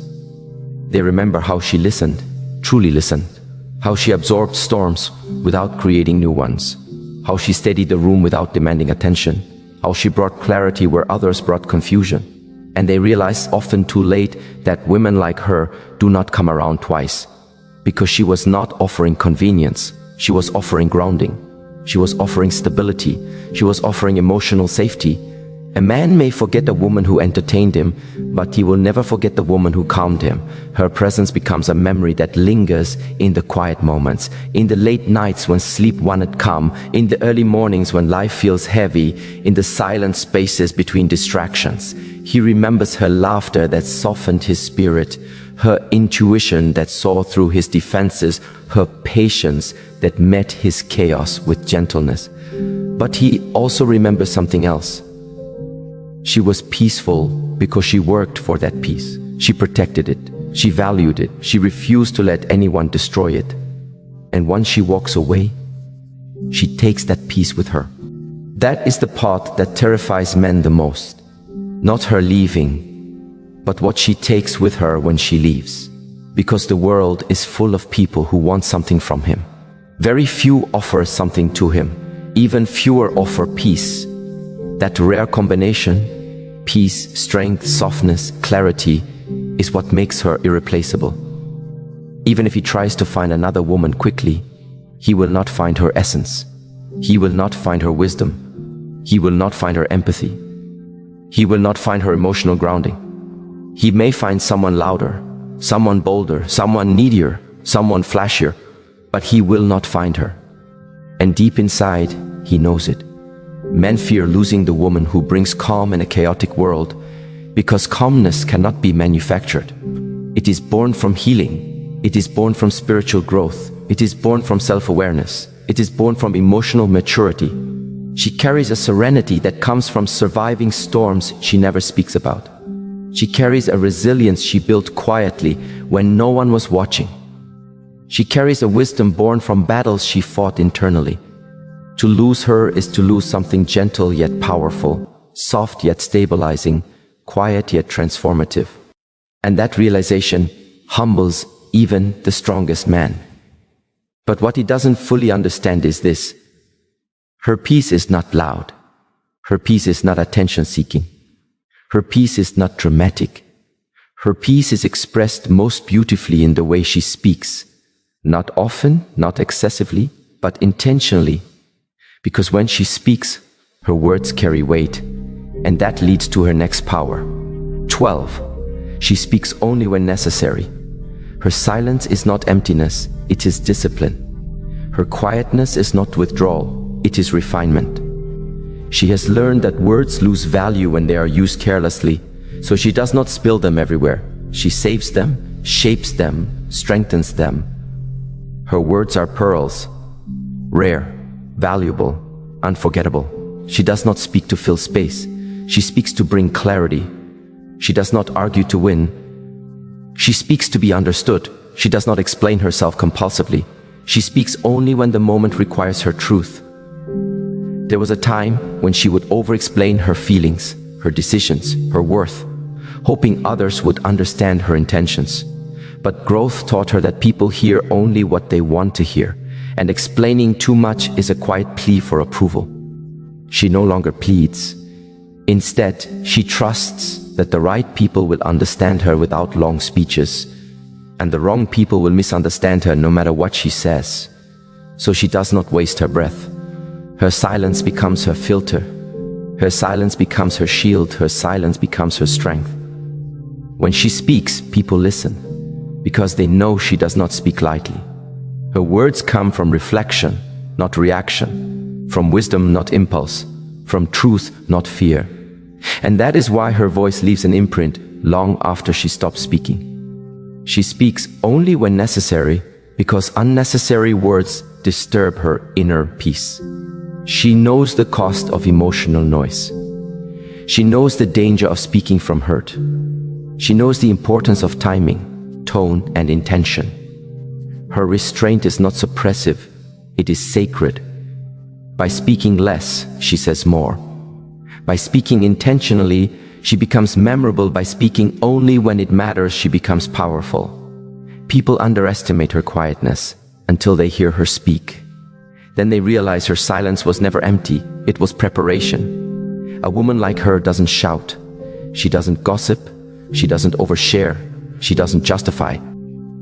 They remember how she listened, truly listened, how she absorbed storms without creating new ones, how she steadied the room without demanding attention, how she brought clarity where others brought confusion. And they realize, often too late, that women like her do not come around twice. Because she was not offering convenience, she was offering grounding. She was offering stability. She was offering emotional safety. A man may forget a woman who entertained him, but he will never forget the woman who calmed him. Her presence becomes a memory that lingers in the quiet moments, in the late nights when sleep wanted come, in the early mornings when life feels heavy, in the silent spaces between distractions. He remembers her laughter that softened his spirit, her intuition that saw through his defenses, her patience that met his chaos with gentleness. But he also remembers something else. She was peaceful because she worked for that peace. She protected it. She valued it. She refused to let anyone destroy it. And once she walks away, she takes that peace with her. That is the part that terrifies men the most. Not her leaving, but what she takes with her when she leaves. Because the world is full of people who want something from him. Very few offer something to him. Even fewer offer peace. That rare combination, peace, strength, softness, clarity, is what makes her irreplaceable. Even if he tries to find another woman quickly, he will not find her essence. He will not find her wisdom. He will not find her empathy. He will not find her emotional grounding. He may find someone louder, someone bolder, someone needier, someone flashier, but he will not find her. And deep inside, he knows it. Men fear losing the woman who brings calm in a chaotic world, because calmness cannot be manufactured. It is born from healing. It is born from spiritual growth. It is born from self-awareness. It is born from emotional maturity. She carries a serenity that comes from surviving storms she never speaks about. She carries a resilience she built quietly when no one was watching. She carries a wisdom born from battles she fought internally. To lose her is to lose something gentle yet powerful, soft yet stabilizing, quiet yet transformative. And that realization humbles even the strongest man. But what he doesn't fully understand is this. Her peace is not loud. Her peace is not attention-seeking. Her peace is not dramatic. Her peace is expressed most beautifully in the way she speaks. Not often, not excessively, but intentionally. Because when she speaks, her words carry weight, and that leads to her next power. 12. She speaks only when necessary. Her silence is not emptiness, it is discipline. Her quietness is not withdrawal, it is refinement. She has learned that words lose value when they are used carelessly, so she does not spill them everywhere. She saves them, shapes them, strengthens them. Her words are pearls, rare, valuable, unforgettable. She does not speak to fill space. She speaks to bring clarity. She does not argue to win. She speaks to be understood. She does not explain herself compulsively. She speaks only when the moment requires her truth. There was a time when she would over-explain her feelings, her decisions, her worth, hoping others would understand her intentions. But growth taught her that people hear only what they want to hear, and explaining too much is a quiet plea for approval. She no longer pleads. Instead, she trusts that the right people will understand her without long speeches, and the wrong people will misunderstand her no matter what she says. So she does not waste her breath. Her silence becomes her filter. Her silence becomes her shield, her silence becomes her strength. When she speaks, people listen, because they know she does not speak lightly. Her words come from reflection, not reaction, from wisdom, not impulse, from truth, not fear. And that is why her voice leaves an imprint long after she stops speaking. She speaks only when necessary, because unnecessary words disturb her inner peace. She knows the cost of emotional noise. She knows the danger of speaking from hurt. She knows the importance of timing, tone, and intention. Her restraint is not suppressive, it is sacred. By speaking less, she says more. By speaking intentionally, she becomes memorable. By speaking only when it matters, she becomes powerful. People underestimate her quietness until they hear her speak. Then they realize her silence was never empty, it was preparation. A woman like her doesn't shout. She doesn't gossip. She doesn't overshare. She doesn't justify.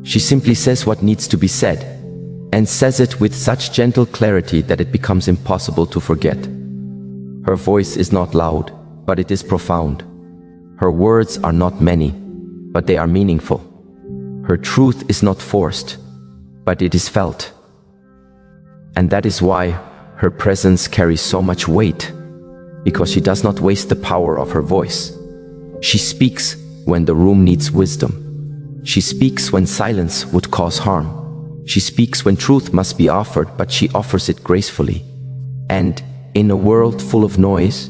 She simply says what needs to be said, and says it with such gentle clarity that it becomes impossible to forget. Her voice is not loud, but it is profound. Her words are not many, but they are meaningful. Her truth is not forced, but it is felt. And that is why her presence carries so much weight, because she does not waste the power of her voice. She speaks when the room needs wisdom. She speaks when silence would cause harm. She speaks when truth must be offered, but she offers it gracefully. And in a world full of noise,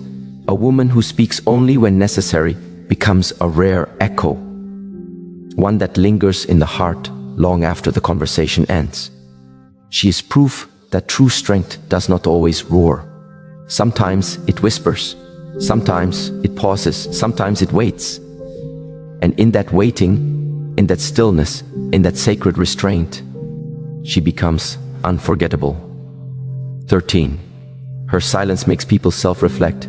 a woman who speaks only when necessary becomes a rare echo, one that lingers in the heart long after the conversation ends. She is proof that true strength does not always roar. Sometimes it whispers, sometimes it pauses, sometimes it waits. And in that waiting, in that stillness, in that sacred restraint, she becomes unforgettable. 13. Her silence makes people self-reflect.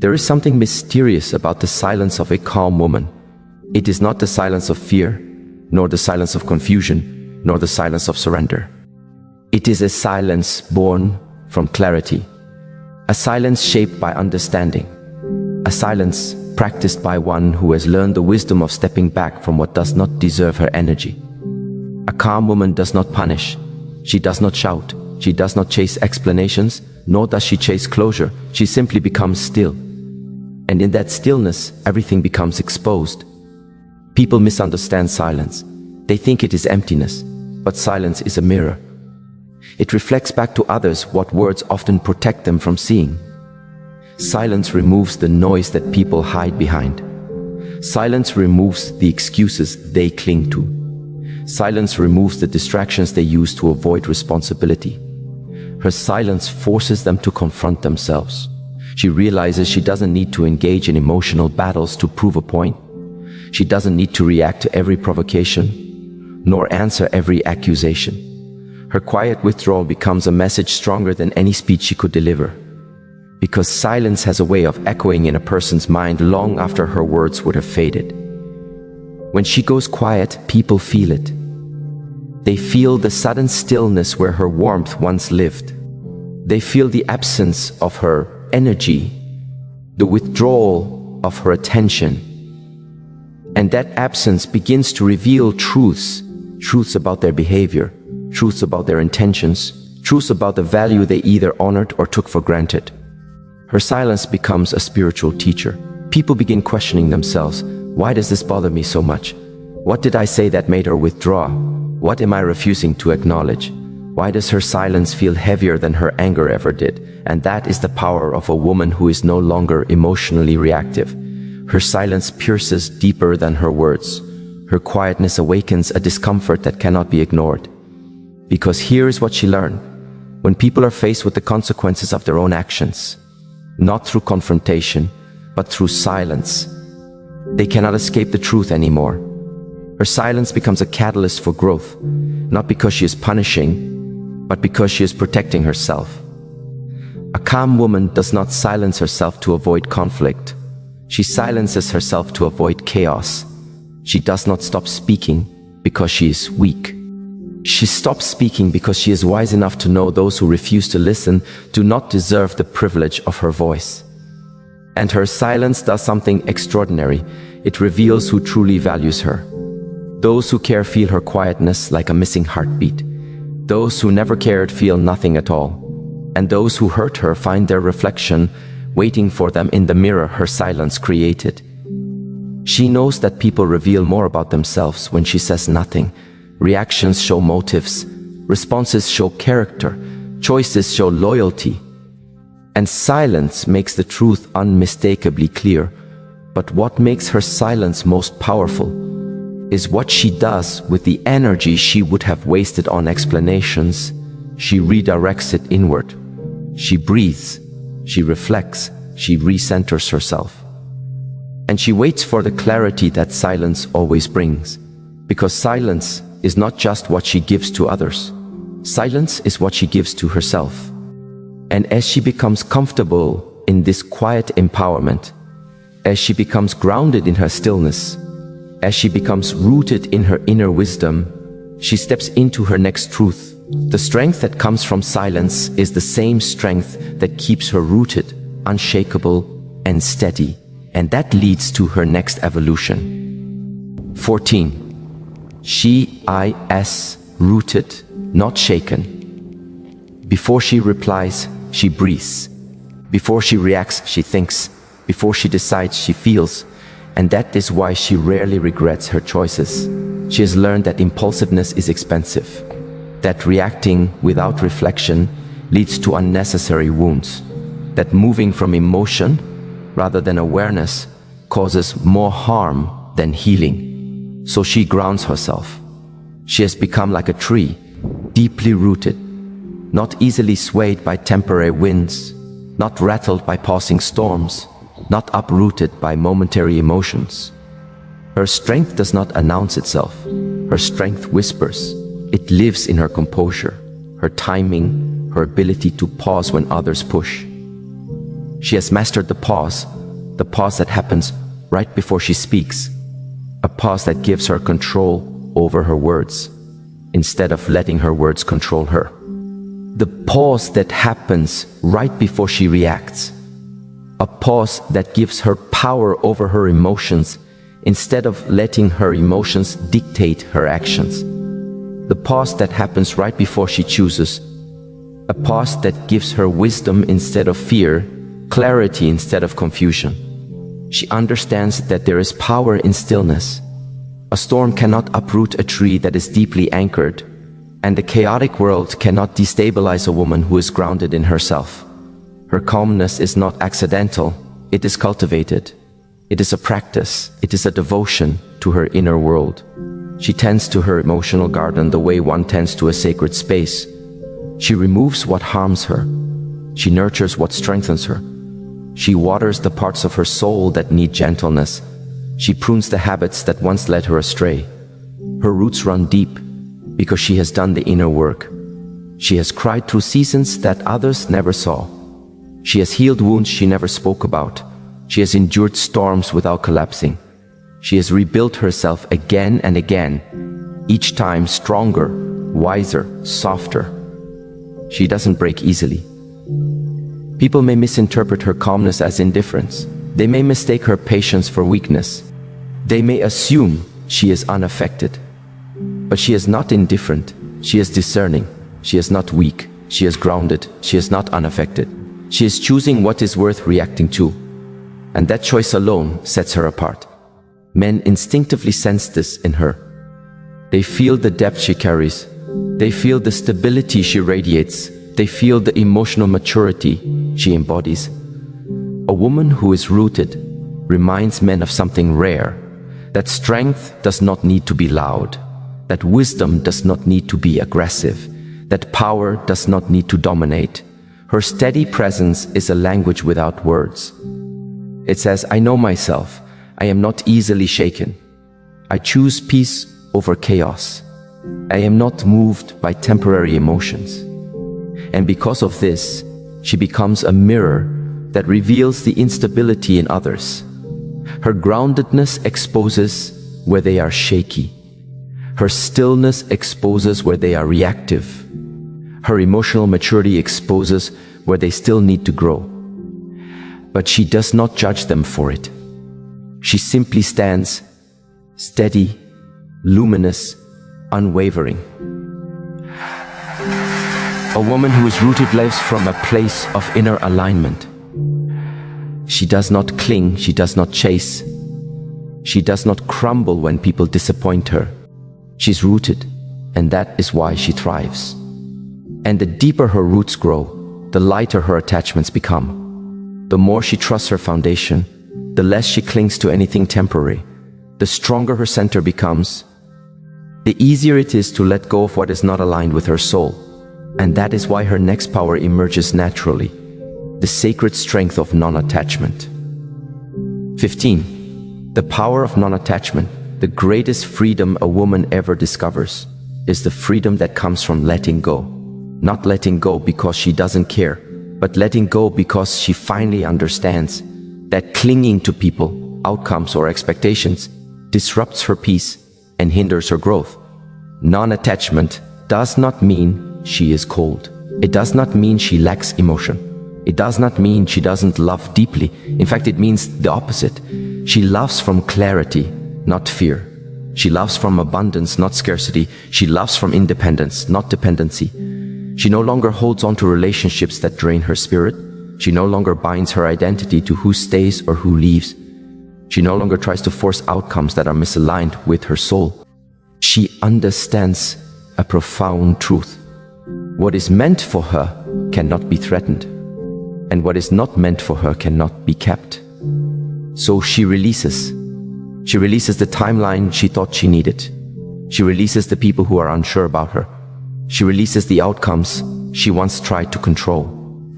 There is something mysterious about the silence of a calm woman. It is not the silence of fear, nor the silence of confusion, nor the silence of surrender. It is a silence born from clarity, a silence shaped by understanding, a silence practiced by one who has learned the wisdom of stepping back from what does not deserve her energy. A calm woman does not punish. She does not shout. She does not chase explanations, nor does she chase closure. She simply becomes still. And in that stillness, everything becomes exposed. People misunderstand silence. They think it is emptiness, but silence is a mirror. It reflects back to others what words often protect them from seeing. Silence removes the noise that people hide behind. Silence removes the excuses they cling to. Silence removes the distractions they use to avoid responsibility. Her silence forces them to confront themselves. She realizes she doesn't need to engage in emotional battles to prove a point. She doesn't need to react to every provocation, nor answer every accusation. Her quiet withdrawal becomes a message stronger than any speech she could deliver. Because silence has a way of echoing in a person's mind long after her words would have faded. When she goes quiet, people feel it. They feel the sudden stillness where her warmth once lived. They feel the absence of her energy, the withdrawal of her attention. And that absence begins to reveal truths about their behavior, truths about their intentions, truths about the value they either honored or took for granted. Her silence becomes a spiritual teacher. People begin questioning themselves. Why does this bother me so much? What did I say that made her withdraw? What am I refusing to acknowledge? Why does her silence feel heavier than her anger ever did? And that is the power of a woman who is no longer emotionally reactive. Her silence pierces deeper than her words. Her quietness awakens a discomfort that cannot be ignored. Because here is what she learned. When people are faced with the consequences of their own actions, not through confrontation, but through silence, they cannot escape the truth anymore. Her silence becomes a catalyst for growth, not because she is punishing, but because she is protecting herself. A calm woman does not silence herself to avoid conflict. She silences herself to avoid chaos. She does not stop speaking because she is weak. She stops speaking because she is wise enough to know those who refuse to listen do not deserve the privilege of her voice. And her silence does something extraordinary. It reveals who truly values her. Those who care feel her quietness like a missing heartbeat. Those who never cared feel nothing at all. And those who hurt her find their reflection waiting for them in the mirror her silence created. She knows that people reveal more about themselves when she says nothing. Reactions show motives, responses show character, choices show loyalty. And silence makes the truth unmistakably clear. But what makes her silence most powerful is what she does with the energy she would have wasted on explanations. She redirects it inward. She breathes, she reflects, she recenters herself. And she waits for the clarity that silence always brings. Because silence is not just what she gives to others. Silence is what she gives to herself. And as she becomes comfortable in this quiet empowerment, as she becomes grounded in her stillness, as she becomes rooted in her inner wisdom, she steps into her next truth. The strength that comes from silence is the same strength that keeps her rooted, unshakable, and steady. And that leads to her next evolution. 14. She is rooted, not shaken. Before she replies, she breathes. Before she reacts, she thinks. Before she decides, she feels. And that is why she rarely regrets her choices. She has learned that impulsiveness is expensive, that reacting without reflection leads to unnecessary wounds, that moving from emotion rather than awareness causes more harm than healing. So she grounds herself. She has become like a tree, deeply rooted, not easily swayed by temporary winds, not rattled by passing storms, not uprooted by momentary emotions. Her strength does not announce itself. Her strength whispers. It lives in her composure, her timing, her ability to pause when others push. She has mastered the pause that happens right before she speaks, a pause that gives her control over her words, instead of letting her words control her. The pause that happens right before she reacts, a pause that gives her power over her emotions, instead of letting her emotions dictate her actions. The pause that happens right before she chooses, a pause that gives her wisdom instead of fear, clarity instead of confusion. She understands that there is power in stillness. A storm cannot uproot a tree that is deeply anchored, and the chaotic world cannot destabilize a woman who is grounded in herself. Her calmness is not accidental, it is cultivated. It is a practice, it is a devotion to her inner world. She tends to her emotional garden the way one tends to a sacred space. She removes what harms her. She nurtures what strengthens her. She waters the parts of her soul that need gentleness. She prunes the habits that once led her astray. Her roots run deep because she has done the inner work. She has cried through seasons that others never saw. She has healed wounds she never spoke about. She has endured storms without collapsing. She has rebuilt herself again and again, each time stronger, wiser, softer. She doesn't break easily. People may misinterpret her calmness as indifference. They may mistake her patience for weakness. They may assume she is unaffected. But she is not indifferent. She is discerning. She is not weak. She is grounded. She is not unaffected. She is choosing what is worth reacting to. And that choice alone sets her apart. Men instinctively sense this in her. They feel the depth she carries. They feel the stability she radiates. They feel the emotional maturity she embodies. A woman who is rooted reminds men of something rare, that strength does not need to be loud, that wisdom does not need to be aggressive, that power does not need to dominate. Her steady presence is a language without words. It says, I know myself. I am not easily shaken. I choose peace over chaos. I am not moved by temporary emotions. And because of this, she becomes a mirror that reveals the instability in others. Her groundedness exposes where they are shaky. Her stillness exposes where they are reactive. Her emotional maturity exposes where they still need to grow. but she does not judge them for it. She simply stands steady, luminous, unwavering. A woman who is rooted lives from a place of inner alignment. She does not cling, she does not chase. She does not crumble when people disappoint her. She's rooted, and that is why she thrives. And the deeper her roots grow, the lighter her attachments become. The more she trusts her foundation, the less she clings to anything temporary. The stronger her center becomes, the easier it is to let go of what is not aligned with her soul. And that is why her next power emerges naturally, the sacred strength of non-attachment. 15. The power of non-attachment, the greatest freedom a woman ever discovers, is the freedom that comes from letting go. Not letting go because she doesn't care, but letting go because she finally understands that clinging to people, outcomes, or expectations disrupts her peace and hinders her growth. Non-attachment does not mean she is cold. It does not mean she lacks emotion. It does not mean she doesn't love deeply. In fact, it means the opposite. She loves from clarity, not fear. She loves from abundance, not scarcity. She loves from independence, not dependency. She no longer holds on to relationships that drain her spirit. She no longer binds her identity to who stays or who leaves. She no longer tries to force outcomes that are misaligned with her soul. She understands a profound truth. What is meant for her cannot be threatened, and what is not meant for her cannot be kept. So she releases. She releases the timeline she thought she needed. She releases the people who are unsure about her. She releases the outcomes she once tried to control.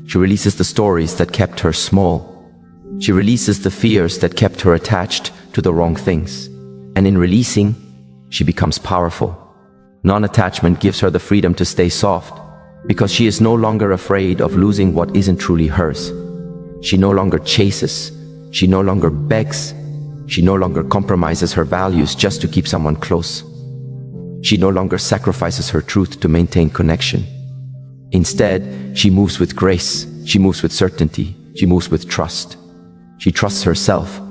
She releases the stories that kept her small. She releases the fears that kept her attached to the wrong things. And in releasing, she becomes powerful. Non-attachment gives her the freedom to stay soft, because she is no longer afraid of losing what isn't truly hers. She no longer chases. She no longer begs. She no longer compromises her values just to keep someone close. She no longer sacrifices her truth to maintain connection. Instead, she moves with grace. She moves with certainty. She moves with trust. She trusts herself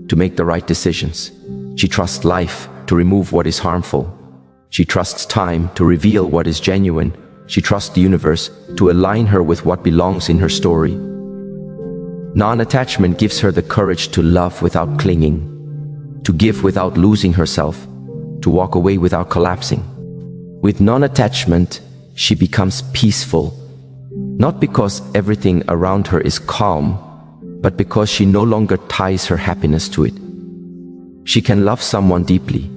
to make the right decisions. She trusts life to remove what is harmful. She trusts time to reveal what is genuine. She trusts the universe to align her with what belongs in her story. Non-attachment gives her the courage to love without clinging, to give without losing herself, to walk away without collapsing. With non-attachment, she becomes peaceful, not because everything around her is calm, but because she no longer ties her happiness to it. She can love someone deeply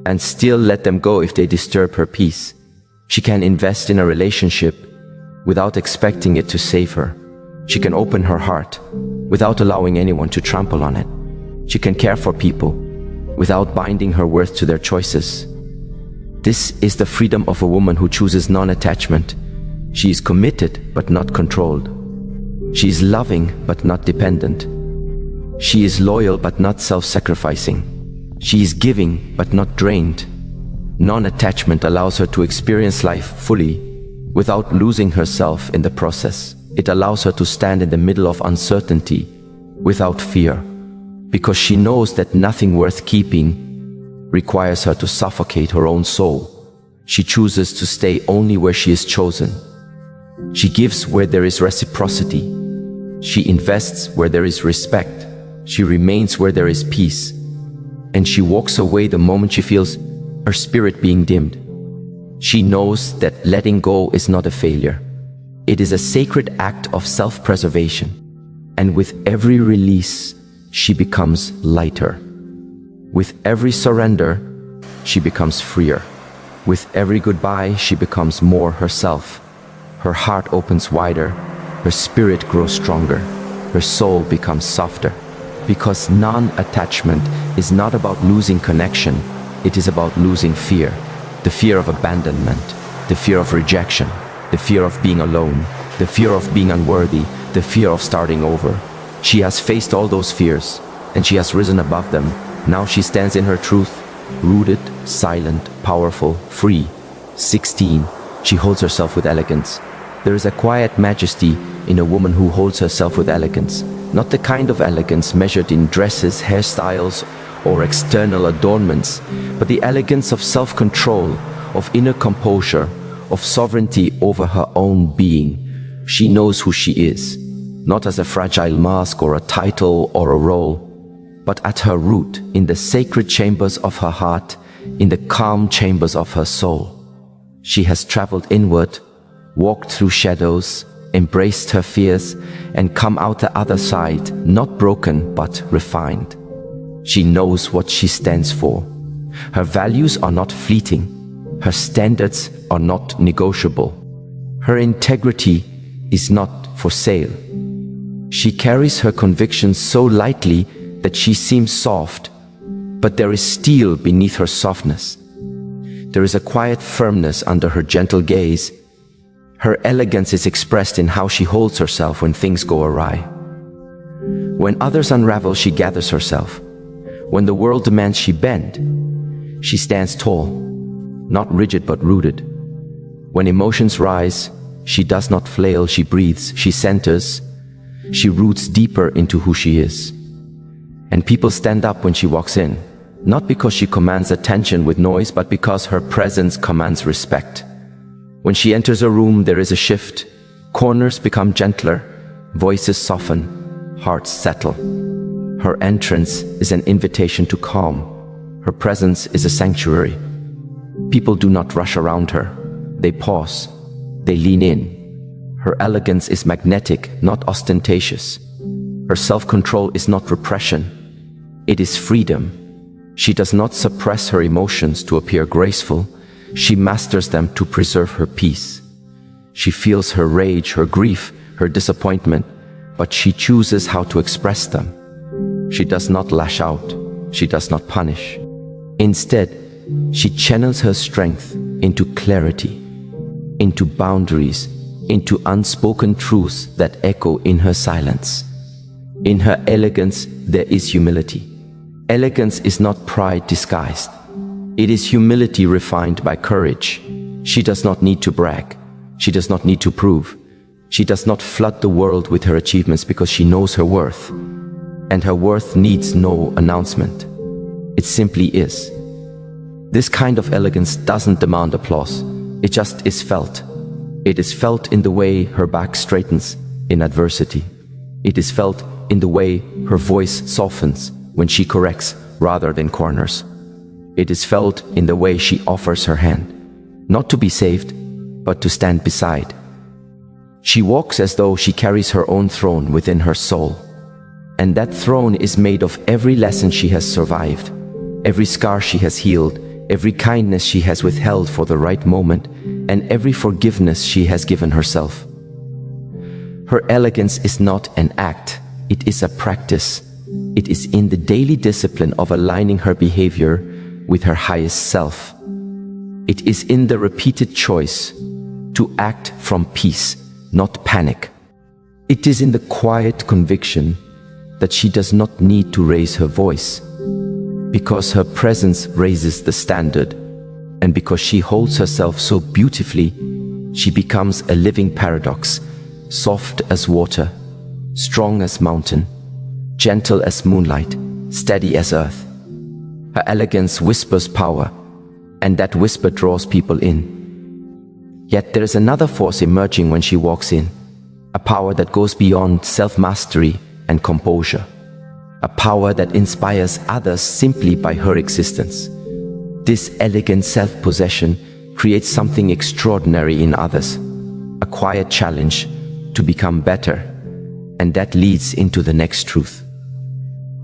and still let them go if they disturb her peace. She can invest in a relationship without expecting it to save her. She can open her heart without allowing anyone to trample on it. She can care for people without binding her worth to their choices. This is the freedom of a woman who chooses non-attachment. She is committed but not controlled. She is loving but not dependent. She is loyal but not self-sacrificing. She is giving but not drained. Non-attachment allows her to experience life fully without losing herself in the process. It allows her to stand in the middle of uncertainty without fear, because she knows that nothing worth keeping requires her to suffocate her own soul. She chooses to stay only where she is chosen. She gives where there is reciprocity. She invests where there is respect. She remains where there is peace. And she walks away the moment she feels her spirit being dimmed. She knows that letting go is not a failure. It is a sacred act of self-preservation. And with every release, she becomes lighter. With every surrender, she becomes freer. With every goodbye, she becomes more herself. Her heart opens wider, her spirit grows stronger, her soul becomes softer. Because non-attachment is not about losing connection, it is about losing fear. The fear of abandonment, the fear of rejection, the fear of being alone, the fear of being unworthy, the fear of starting over. She has faced all those fears, and she has risen above them. Now she stands in her truth, rooted, silent, powerful, free. 16. She holds herself with elegance. There is a quiet majesty in a woman who holds herself with elegance. not the kind of elegance measured in dresses, hairstyles, or external adornments, but the elegance of self-control, of inner composure, of sovereignty over her own being. She knows who she is, not as a fragile mask or a title or a role, but at her root, in the sacred chambers of her heart, in the calm chambers of her soul. She has traveled inward, walked through shadows, embraced her fears, and come out the other side, not broken but refined. She knows what she stands for. Her values are not fleeting. Her standards are not negotiable. Her integrity is not for sale. She carries her convictions so lightly that she seems soft, but there is steel beneath her softness. There is a quiet firmness under her gentle gaze. Her elegance is expressed in how she holds herself when things go awry. When others unravel, she gathers herself. When the world demands she bend, she stands tall, not rigid but rooted. When emotions rise, she does not flail, she breathes, she centers, she roots deeper into who she is. And people stand up when she walks in, not because she commands attention with noise, but because her presence commands respect. When she enters a room, there is a shift. Corners become gentler, voices soften, hearts settle. Her entrance is an invitation to calm. Her presence is a sanctuary. People do not rush around her. They pause. They lean in. Her elegance is magnetic, not ostentatious. Her self-control is not repression. It is freedom. She does not suppress her emotions to appear graceful. She masters them to preserve her peace. She feels her rage, her grief, her disappointment, but she chooses how to express them. She does not lash out. She does not punish. Instead, she channels her strength into clarity, into boundaries, into unspoken truths that echo in her silence. In her elegance, there is humility. Elegance is not pride disguised. It is humility refined by courage. She does not need to brag. She does not need to prove. She does not flood the world with her achievements because she knows her worth. And her worth needs no announcement. It simply is. This kind of elegance doesn't demand applause. It just is felt. It is felt in the way her back straightens in adversity. It is felt in the way her voice softens when she corrects rather than corners. It is felt in the way she offers her hand, not to be saved, but to stand beside. She walks as though she carries her own throne within her soul. And that throne is made of every lesson she has survived, every scar she has healed, every kindness she has withheld for the right moment, and every forgiveness she has given herself. Her elegance is not an act, it is a practice. It is in the daily discipline of aligning her behavior with her highest self. It is in the repeated choice to act from peace, not panic. It is in the quiet conviction that she does not need to raise her voice, because her presence raises the standard, and because she holds herself so beautifully, she becomes a living paradox, soft as water, strong as mountain, gentle as moonlight, steady as earth. Her elegance whispers power, and that whisper draws people in. Yet there is another force emerging when she walks in, a power that goes beyond self-mastery and composure, a power that inspires others simply by her existence. This elegant self-possession creates something extraordinary in others, a quiet challenge to become better, and that leads into the next truth.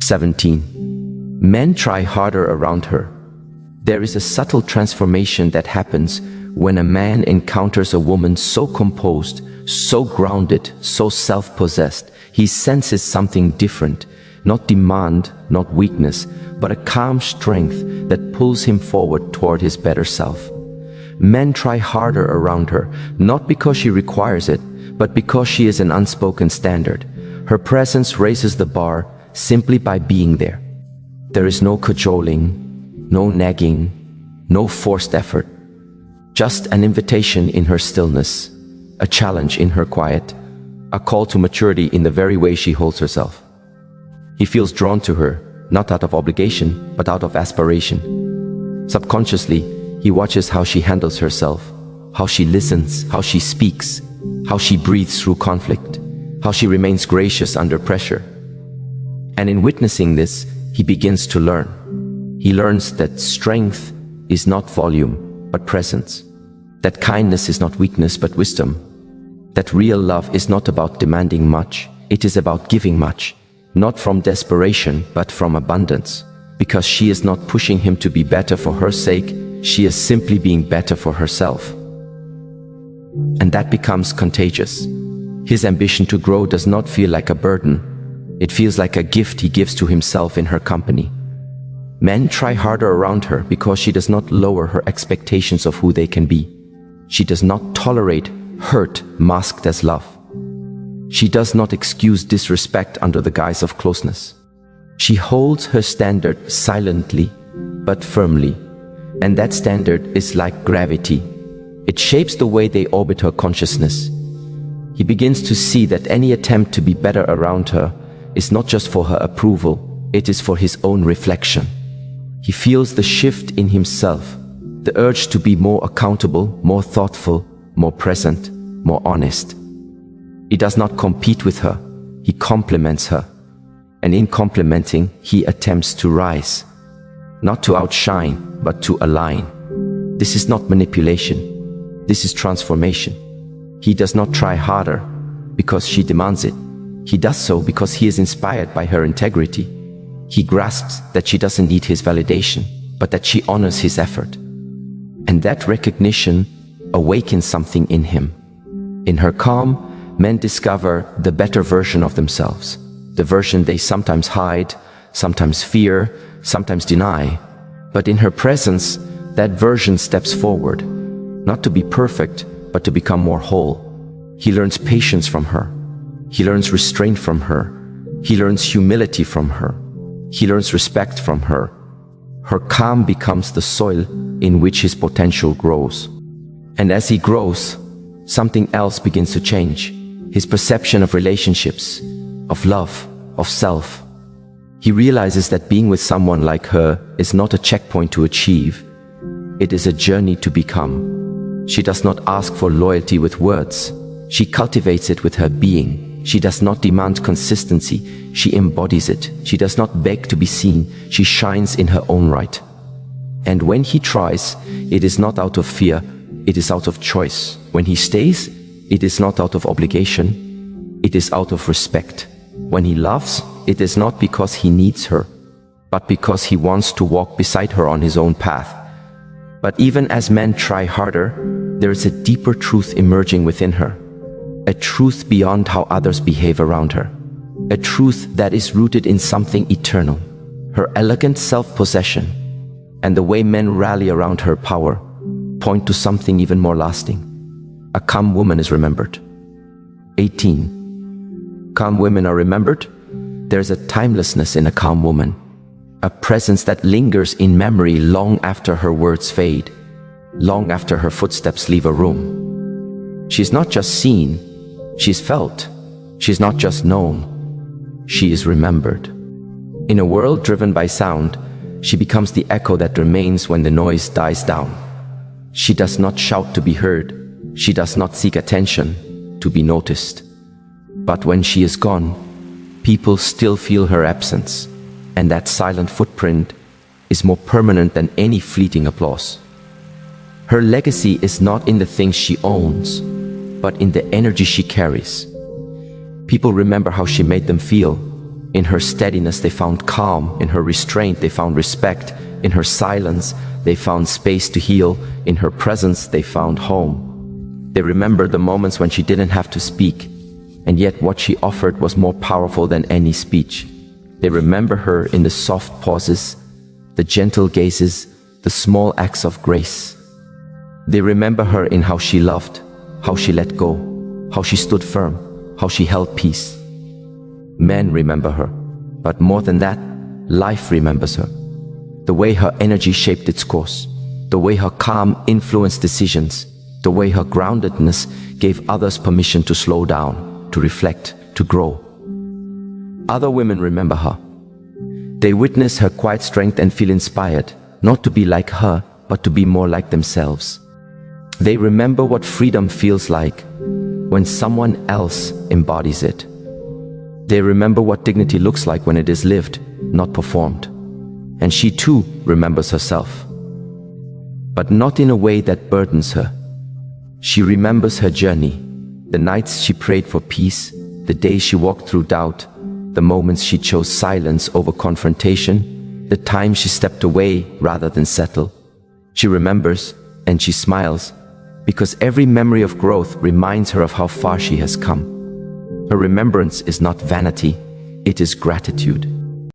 17. Men try harder around her. There is a subtle transformation that happens when a man encounters a woman so composed, so grounded, so self-possessed. He senses something different, not demand, not weakness, but a calm strength that pulls him forward toward his better self. Men try harder around her, not because she requires it, but because she is an unspoken standard. Her presence raises the bar simply by being there. There is no cajoling, no nagging, no forced effort. Just an invitation in her stillness, a challenge in her quiet, a call to maturity in the very way she holds herself. He feels drawn to her, not out of obligation, but out of aspiration. Subconsciously, he watches how she handles herself, how she listens, how she speaks, how she breathes through conflict, how she remains gracious under pressure. And in witnessing this, he begins to learn. He learns that strength is not volume, but presence. That kindness is not weakness, but wisdom. That real love is not about demanding much, it is about giving much, not from desperation, but from abundance. Because she is not pushing him to be better for her sake, she is simply being better for herself. And that becomes contagious. His ambition to grow does not feel like a burden. It feels like a gift he gives to himself in her company. Men try harder around her because she does not lower her expectations of who they can be. She does not tolerate hurt masked as love. She does not excuse disrespect under the guise of closeness. She holds her standard silently but firmly, and that standard is like gravity. It shapes the way they orbit her consciousness. He begins to see that any attempt to be better around her is not just for her approval, it is for his own reflection. He feels the shift in himself, the urge to be more accountable, more thoughtful, more present, more honest. He does not compete with her, he complements her. And in complementing, he attempts to rise. Not to outshine, but to align. This is not manipulation, this is transformation. He does not try harder because she demands it. He does so because he is inspired by her integrity. He grasps that she doesn't need his validation, but that she honors his effort. And that recognition awakens something in him. In her calm, men discover the better version of themselves, the version they sometimes hide, sometimes fear, sometimes deny. But in her presence, that version steps forward, not to be perfect, but to become more whole. He learns patience from her. He learns restraint from her. He learns humility from her. He learns respect from her. Her calm becomes the soil in which his potential grows. And as he grows, something else begins to change. His perception of relationships, of love, of self. He realizes that being with someone like her is not a checkpoint to achieve. It is a journey to become. She does not ask for loyalty with words. She cultivates it with her being. She does not demand consistency, she embodies it. She does not beg to be seen, she shines in her own right. And when he tries, it is not out of fear, it is out of choice. When he stays, it is not out of obligation, it is out of respect. When he loves, it is not because he needs her, but because he wants to walk beside her on his own path. But even as men try harder, there is a deeper truth emerging within her. A truth beyond how others behave around her. A truth that is rooted in something eternal. Her elegant self-possession and the way men rally around her power point to something even more lasting. A calm woman is remembered. 18. Calm women are remembered. There's a timelessness in a calm woman. A presence that lingers in memory long after her words fade, long after her footsteps leave a room. She's not just seen, she's felt. She's not just known, she is remembered. In a world driven by sound, she becomes the echo that remains when the noise dies down. She does not shout to be heard. She does not seek attention to be noticed. But when she is gone, people still feel her absence, and that silent footprint is more permanent than any fleeting applause. Her legacy is not in the things she owns, but in the energy she carries. People remember how she made them feel. In her steadiness, they found calm. In her restraint, they found respect. In her silence, they found space to heal. In her presence, they found home. They remember the moments when she didn't have to speak, and yet what she offered was more powerful than any speech. They remember her in the soft pauses, the gentle gazes, the small acts of grace. They remember her in how she loved, how she let go, how she stood firm, how she held peace. Men remember her, but more than that, life remembers her. The way her energy shaped its course, the way her calm influenced decisions, the way her groundedness gave others permission to slow down, to reflect, to grow. Other women remember her. They witness her quiet strength and feel inspired, not to be like her, but to be more like themselves. They remember what freedom feels like when someone else embodies it. They remember what dignity looks like when it is lived, not performed. And she too remembers herself, but not in a way that burdens her. She remembers her journey, the nights she prayed for peace, the days she walked through doubt, the moments she chose silence over confrontation, the times she stepped away rather than settle. She remembers and she smiles because every memory of growth reminds her of how far she has come. Her remembrance is not vanity, it is gratitude.